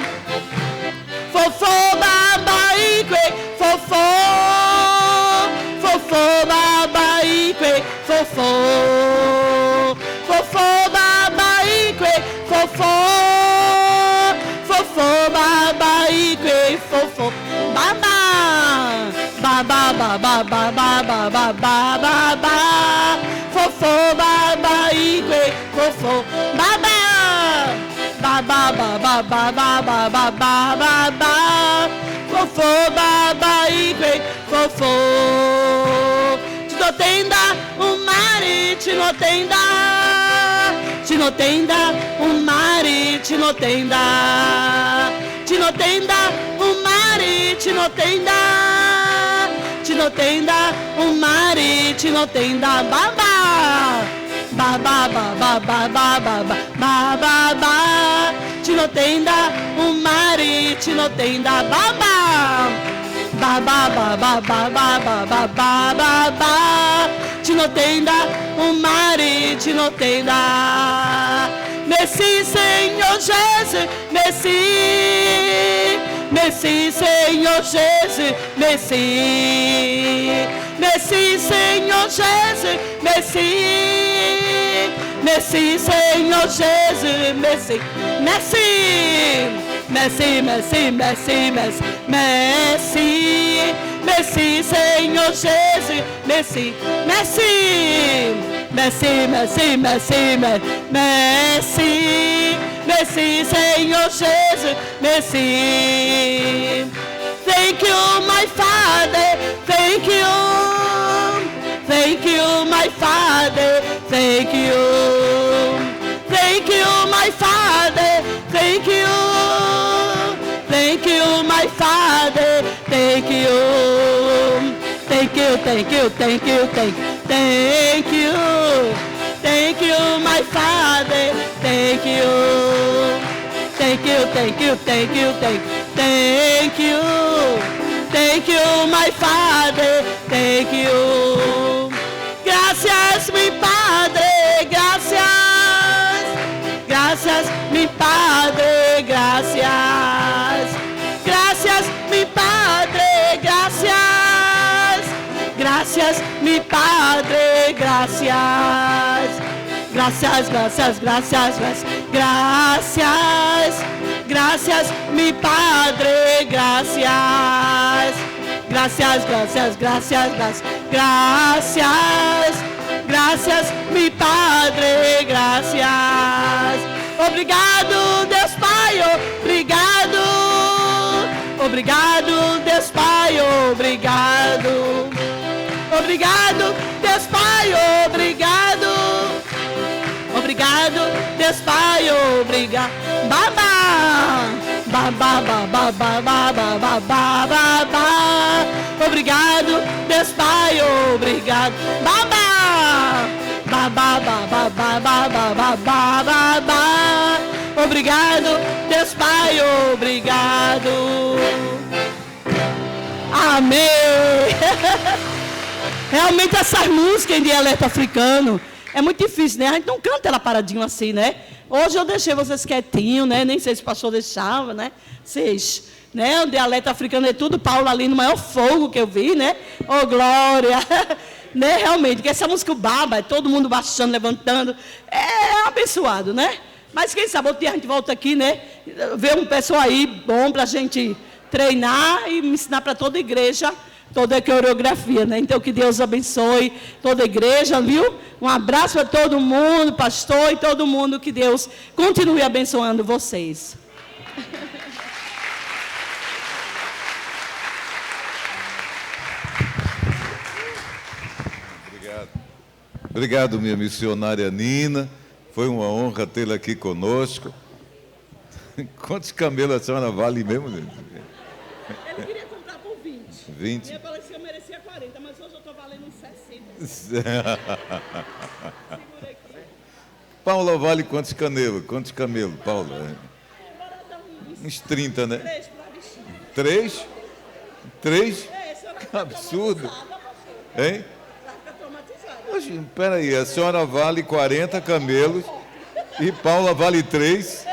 fofô, babá, ique, fofô, fofô, babá, ique, fofô, fofô, babá, ique, fofô, fofô, babá, ique. ba ba ba ba ba ba ba ba ba. Fofo ba ba igwe fofo ba ba. Ba ba ba ba ba ba ba ba ba ba ba. Fofo ba ba igwe fofo. Tinotenda o mare, tinotenda. Tinotenda o mare, tinotenda. Tinotenda o mare, tinotenda. Tinotenda o mare, tinotenda. Baba. Ba ba ba ba ba ba ba ba ba ba ba. Tinotenda o mare, tinotenda. Baba. Ba ba ba ba ba ba ba ba ba ba ba. Tinotenda o mare, tinotenda. Merci Senhor Jesus, merci. Merci Senhor Jesus, merci. Merci Senhor Jesus, merci. Merci Senhor Jesus, merci. Merci. Merci, merci, merci, merci. Merci. Merci Senhor Jesus, merci. Merci. Merci, merci, merci, merci. Merci Senhor Jesus, merci. Thank you, my Father. Thank you. Thank you, my Father. Thank you. Thank you, my Father. Thank you. Thank you, my Father. Thank you. Thank you, thank you, thank you, thank you. Thank you. Thank you, my Father. Thank you. Thank you, thank you, thank you, thank you. Thank you. Thank you, my Father. Thank you. Gracias, mi Padre. Gracias. Gracias, mi Padre. Gracias. Gracias, mi Padre. Gracias. Gracias, mi Padre. Gracias. Gracias, gracias, gracias, gracias. Gracias. Gracias, mi Padre. Gracias. Gracias, gracias, gracias, gracias. Gracias. Gracias, mi Padre. Gracias. Obrigado, Deus Pai. Obrigado. Obrigado, Deus Pai. Obrigado. Obrigado, Deus Pai. Obrigado. Obrigado, Deus Pai. Obrigado. Baba. Baba, baba, baba, baba, baba, baba. Obrigado, Deus Pai. Obrigado. Baba. Baba, baba, baba, baba, baba, baba. Obrigado, Deus Pai. Obrigado. Amém. Realmente essas músicas em dialeto africano é muito difícil, né? A gente não canta ela paradinho assim, né? Hoje eu deixei vocês quietinhos, né? Nem sei se o pastor deixava, né? Vocês, né? O dialeto africano é tudo. Paulo ali no maior fogo que eu vi, né? Oh, glória! Né? Realmente, que essa música o baba, é todo mundo baixando, levantando. É abençoado, né? Mas quem sabe outro dia a gente volta aqui, né? Ver um pessoal aí bom para a gente treinar e me ensinar para toda a igreja toda a coreografia, né? Então, que Deus abençoe toda a igreja, viu? Um abraço para todo mundo, pastor e todo mundo, que Deus continue abençoando vocês. Obrigado. Obrigado, minha missionária Nina. Foi uma honra tê-la aqui conosco. Quantos camelos a senhora vale mesmo? Ele queria comprar por 20. 20? Eu falei que eu merecia 40, mas hoje eu estou valendo uns 60. Segura aqui. Paula vale quantos camelos? Quantos camelos, Paula? Uns 30, né? 3 para bichinho. 3? 3? Que absurdo. Hein? Vai ficar traumatizada. Oxe, peraí, a senhora vale 40 camelos e Paula vale 3?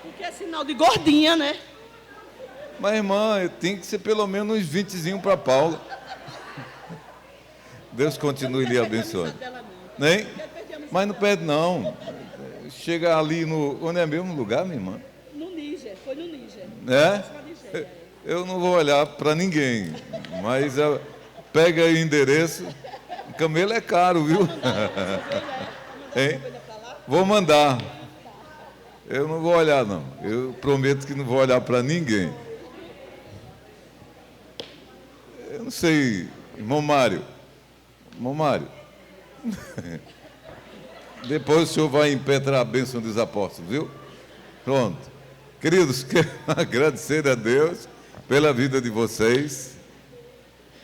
Porque é sinal de gordinha, né? Mas, irmã, tem que ser pelo menos uns 20zinho para Paula. Deus continue lhe abençoando. Nem? Mas não perde, não. Chega ali no... Onde é mesmo lugar, minha irmã? No Níger, foi no Níger. É? Eu não vou olhar para ninguém, Mas pega aí o endereço. Camelo é caro, viu? Hein? Vou mandar. Eu não vou olhar, não. Eu prometo que não vou olhar para ninguém. Eu não sei, irmão Mário. Irmão Mário. Depois o senhor vai impetrar a bênção dos apóstolos, viu? Pronto. Queridos, quero agradecer a Deus pela vida de vocês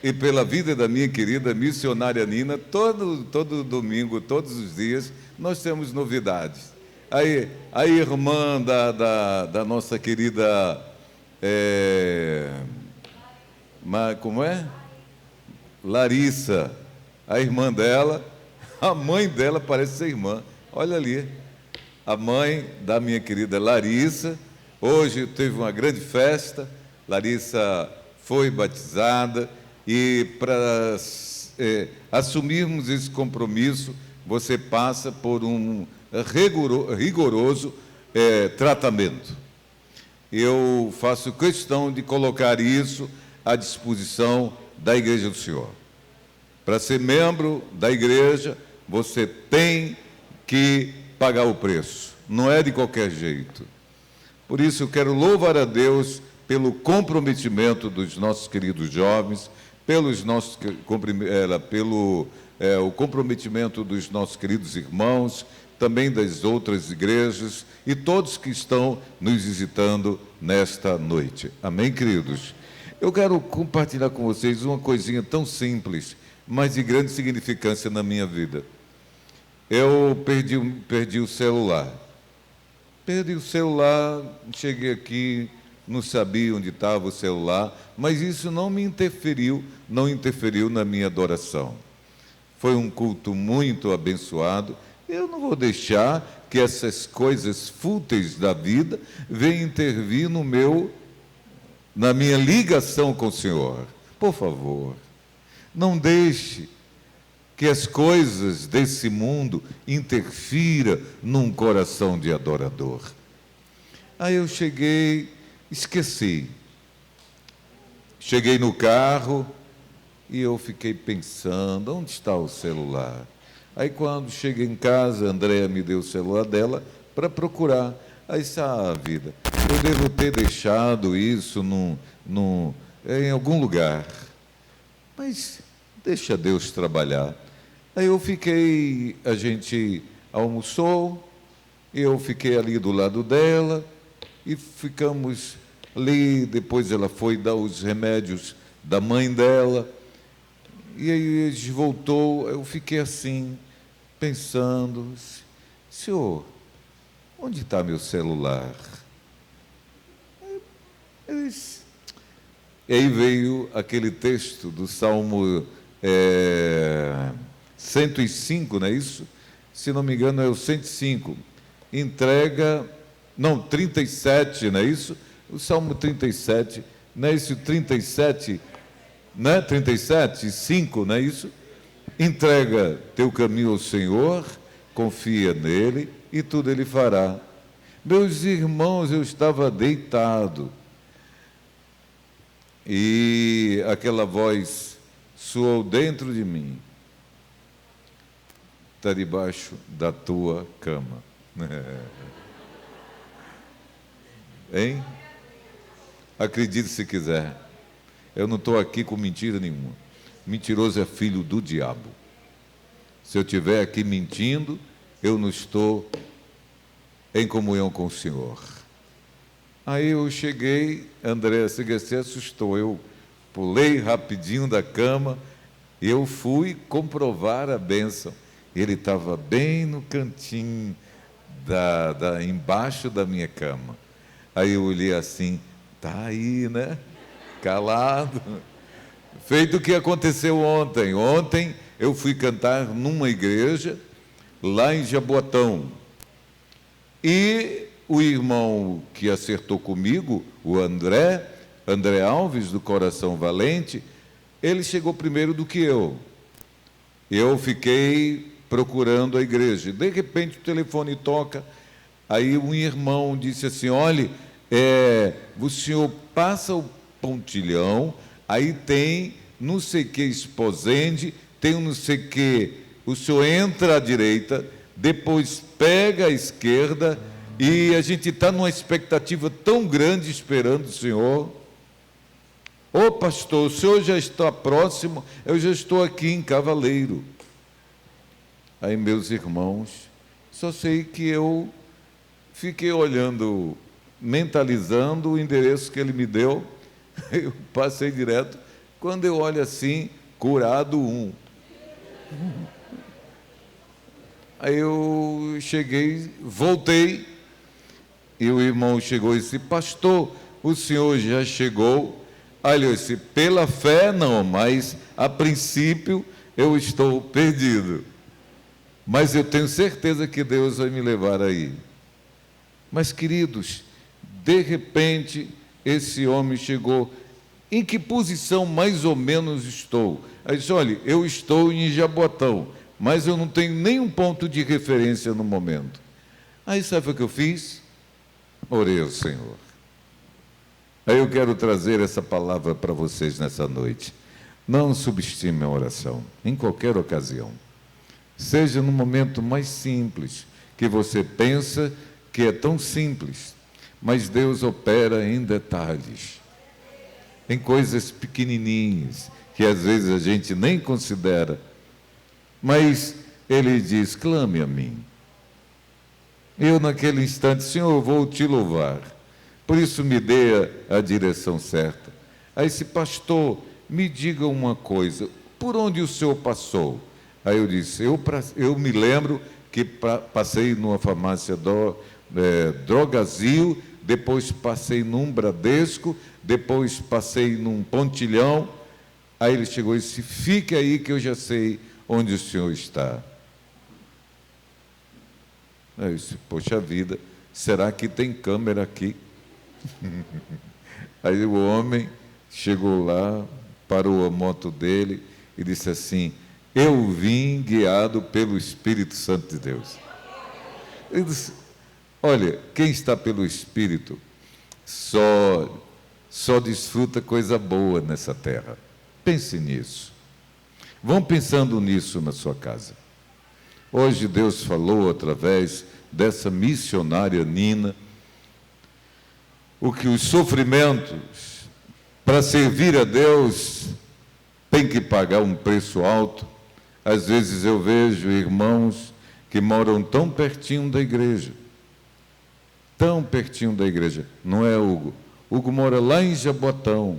e pela vida da minha querida missionária Nina. Todo domingo, todos os dias, nós temos novidades. Aí, a irmã da nossa querida... como é? Larissa, a irmã dela, a mãe dela parece ser irmã. Olha ali, a mãe da minha querida Larissa. Hoje teve uma grande festa. Larissa foi batizada e para assumirmos esse compromisso, você passa por um rigoroso tratamento. Eu faço questão de colocar isso à disposição da Igreja do Senhor. Para ser membro da igreja, você tem que pagar o preço. Não é de qualquer jeito. Por isso, eu quero louvar a Deus pelo comprometimento dos nossos queridos jovens, pelo o comprometimento dos nossos queridos irmãos, também das outras igrejas e todos que estão nos visitando nesta noite. Amém, queridos? Eu quero compartilhar com vocês uma coisinha tão simples, mas de grande significância na minha vida. Eu perdi o celular. Perdi o celular, cheguei aqui, não sabia onde estava o celular, mas isso não interferiu na minha adoração. Foi um culto muito abençoado. Eu não vou deixar que essas coisas fúteis da vida venham intervir na minha ligação com o Senhor. Por favor, não deixe que as coisas desse mundo interfiram num coração de adorador. Aí eu esqueci. Cheguei no carro e eu fiquei pensando, onde está o celular? Aí quando cheguei em casa, a Andréia me deu o celular dela para procurar. Aí a vida, eu devo ter deixado isso em algum lugar. Mas deixa Deus trabalhar. Aí a gente almoçou, eu fiquei ali do lado dela e ficamos ali. Depois ela foi dar os remédios da mãe dela e aí a gente voltou. Eu fiquei assim, pensando, Senhor, onde está meu celular? E aí veio aquele texto do Salmo 105, não é isso? Se não me engano, é o 105. 37, não é isso? O Salmo 37, não é isso? 37, não é? 37, 5, não é isso? Entrega teu caminho ao Senhor, confia nele e tudo ele fará. Meus irmãos, eu estava deitado e aquela voz soou dentro de mim: está debaixo da tua cama. Hein? Acredite se quiser. Eu não estou aqui com mentira nenhuma. Mentiroso é filho do diabo. Se eu estiver aqui mentindo, eu não estou em comunhão com o Senhor. Aí eu cheguei, André se assustou. Eu pulei rapidinho da cama e eu fui comprovar a bênção. Ele estava bem no cantinho, embaixo da minha cama. Aí eu olhei assim, tá aí, né? Calado. Feito o que aconteceu ontem. Ontem eu fui cantar numa igreja, lá em Jaboatão. E o irmão que acertou comigo, o André Alves, do Coração Valente, ele chegou primeiro do que eu. Eu fiquei procurando a igreja. De repente o telefone toca. Aí um irmão disse assim: olhe, o senhor passa o pontilhão, aí tem não sei que esposende, tem um não sei que, o senhor entra à direita, depois pega à esquerda, e a gente está numa expectativa tão grande esperando o senhor. Ô pastor, o senhor já está próximo, eu já estou aqui em Cavaleiro. Aí, meus irmãos, só sei que eu fiquei olhando, mentalizando o endereço que ele me deu, eu passei direto. Quando eu olho assim, curado 1. Aí eu cheguei, voltei, e o irmão chegou e disse: pastor, o senhor já chegou? Aí eu disse: pela fé não, mas a princípio eu estou perdido. Mas eu tenho certeza que Deus vai me levar aí. Mas, queridos, de repente, esse homem chegou. Em que posição mais ou menos estou? Aí disse: olha, eu estou em Jabotão, mas eu não tenho nenhum ponto de referência no momento. Aí sabe o que eu fiz? Orei ao Senhor. Aí eu quero trazer essa palavra para vocês nessa noite. Não subestime a oração, em qualquer ocasião. Seja no momento mais simples, que você pensa que é tão simples, mas Deus opera em detalhes, em coisas pequenininhas, que às vezes a gente nem considera. Mas Ele diz: clame a mim. Eu naquele instante: Senhor, eu vou te louvar. Por isso me dê a direção certa. Aí esse pastor, me diga uma coisa, por onde o senhor passou? Aí eu disse: eu me lembro que passei numa farmácia Drogazil, depois passei num Bradesco, depois passei num Pontilhão. Aí ele chegou e disse: fique aí que eu já sei onde o senhor está. Aí eu disse: poxa vida, será que tem câmera aqui? Aí o homem chegou lá, parou a moto dele e disse assim: eu vim guiado pelo Espírito Santo de Deus. Eu disse: olha, quem está pelo Espírito só desfruta coisa boa nessa terra. Pense nisso. Vão pensando nisso na sua casa. Hoje Deus falou através dessa missionária Nina, o que os sofrimentos, para servir a Deus, tem que pagar um preço alto. Às vezes eu vejo irmãos que moram tão pertinho da igreja, tão pertinho da igreja. Não é, Hugo? Hugo mora lá em Jabotão.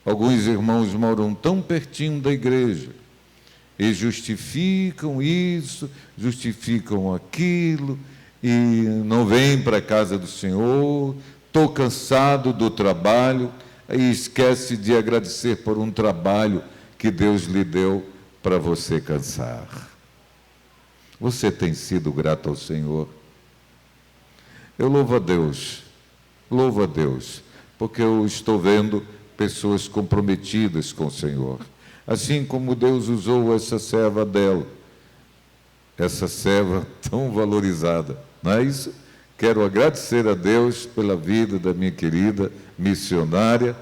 Alguns irmãos moram tão pertinho da igreja e justificam isso, justificam aquilo, e não vêm para a casa do Senhor. Estou cansado do trabalho, e esquece de agradecer por um trabalho que Deus lhe deu para você cansar. Você tem sido grato ao Senhor? Eu louvo a Deus, porque eu estou vendo pessoas comprometidas com o Senhor, assim como Deus usou essa serva dela, essa serva tão valorizada, não é isso? Quero agradecer a Deus pela vida da minha querida missionária,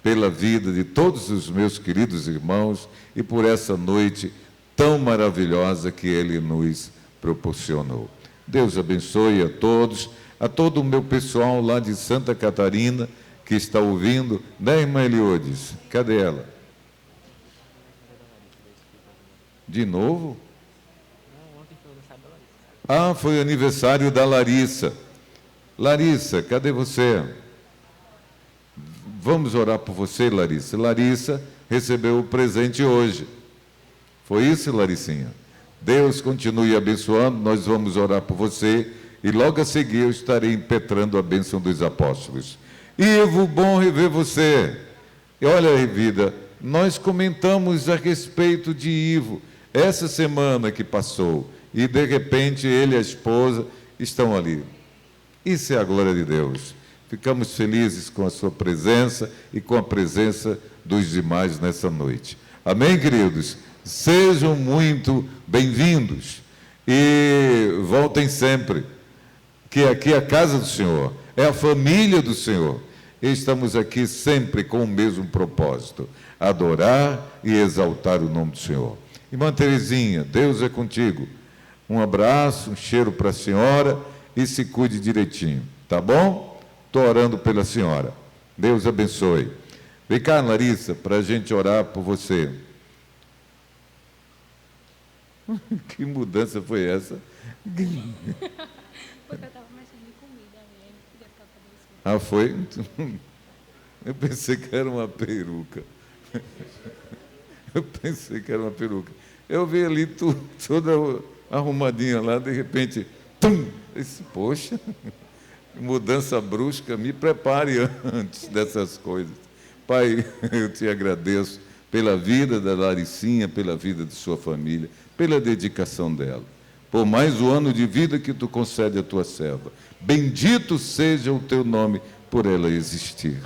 pela vida de todos os meus queridos irmãos e por essa noite tão maravilhosa que Ele nos proporcionou. Deus abençoe a todos, a todo o meu pessoal lá de Santa Catarina que está ouvindo, né, irmã Eliodes? Cadê ela? De novo? Ah, foi o aniversário da Larissa. Larissa, cadê você? Vamos orar por você, Larissa. Larissa recebeu o presente hoje. Foi isso, Laricinha? Deus continue abençoando, nós vamos orar por você e logo a seguir eu estarei impetrando a bênção dos apóstolos. Ivo, bom rever você. E olha, vida, nós comentamos a respeito de Ivo essa semana que passou e de repente ele e a esposa estão ali. Isso é a glória de Deus. Ficamos felizes com a sua presença e com a presença dos demais nessa noite. Amém, queridos? Sejam muito bem-vindos e voltem sempre, que aqui é a casa do Senhor, é a família do Senhor. E estamos aqui sempre com o mesmo propósito. adorar e exaltar o nome do Senhor. Irmã Terezinha, Deus é contigo. Um abraço, um cheiro para a senhora e se cuide direitinho, tá bom? Estou orando pela senhora. Deus abençoe. Vem cá, Larissa, para a gente orar por você. Que mudança foi essa? Porque eu estava mexendo em comida, aí não podia ficar fazendo isso. Ah, foi? Eu pensei que era uma peruca. Eu pensei que era uma peruca. Eu vi ali toda arrumadinha lá, de repente, tum! Eu disse, poxa, mudança brusca, me prepare antes dessas coisas. Pai, eu te agradeço pela vida da Laricinha, pela vida de sua família, pela dedicação dela, por mais um ano de vida que tu concede à tua serva. Bendito seja o teu nome por ela existir.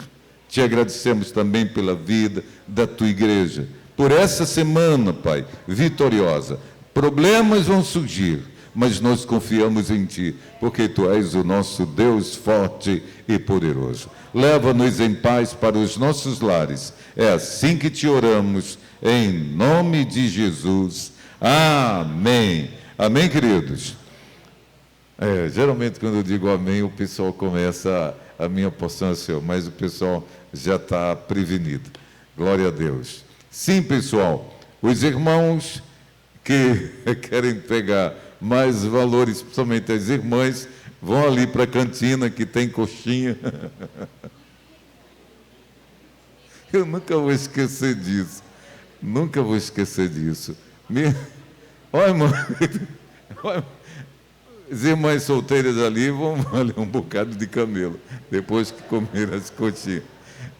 Te agradecemos também pela vida da tua igreja, por essa semana, Pai, vitoriosa. Problemas vão surgir, mas nós confiamos em Ti, porque Tu és o nosso Deus forte e poderoso. Leva-nos em paz para os nossos lares. É assim que Te oramos, em nome de Jesus. Amém. Amém, queridos? Geralmente, quando eu digo amém, o pessoal começa, a minha porção é seu, mas o pessoal já está prevenido. Glória a Deus. Sim, pessoal, os irmãos que querem pegar mais valores, principalmente as irmãs, vão ali para a cantina que tem coxinha. Eu nunca vou esquecer disso. Nunca vou esquecer disso. Olha, irmão. Olha, as irmãs solteiras ali vão valer um bocado de camelo, depois que comer as coxinhas.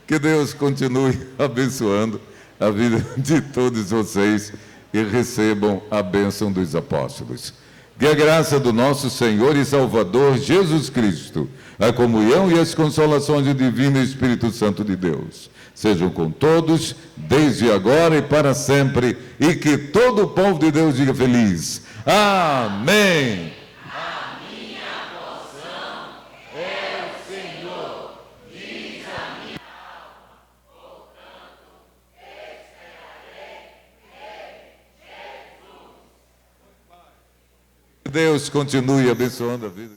Que Deus continue abençoando a vida de todos vocês e recebam a bênção dos apóstolos. Que a graça do nosso Senhor e Salvador Jesus Cristo, a comunhão e as consolações do Divino Espírito Santo de Deus, sejam com todos, desde agora e para sempre, e que todo o povo de Deus diga feliz. Amém. Deus continue abençoando a vida.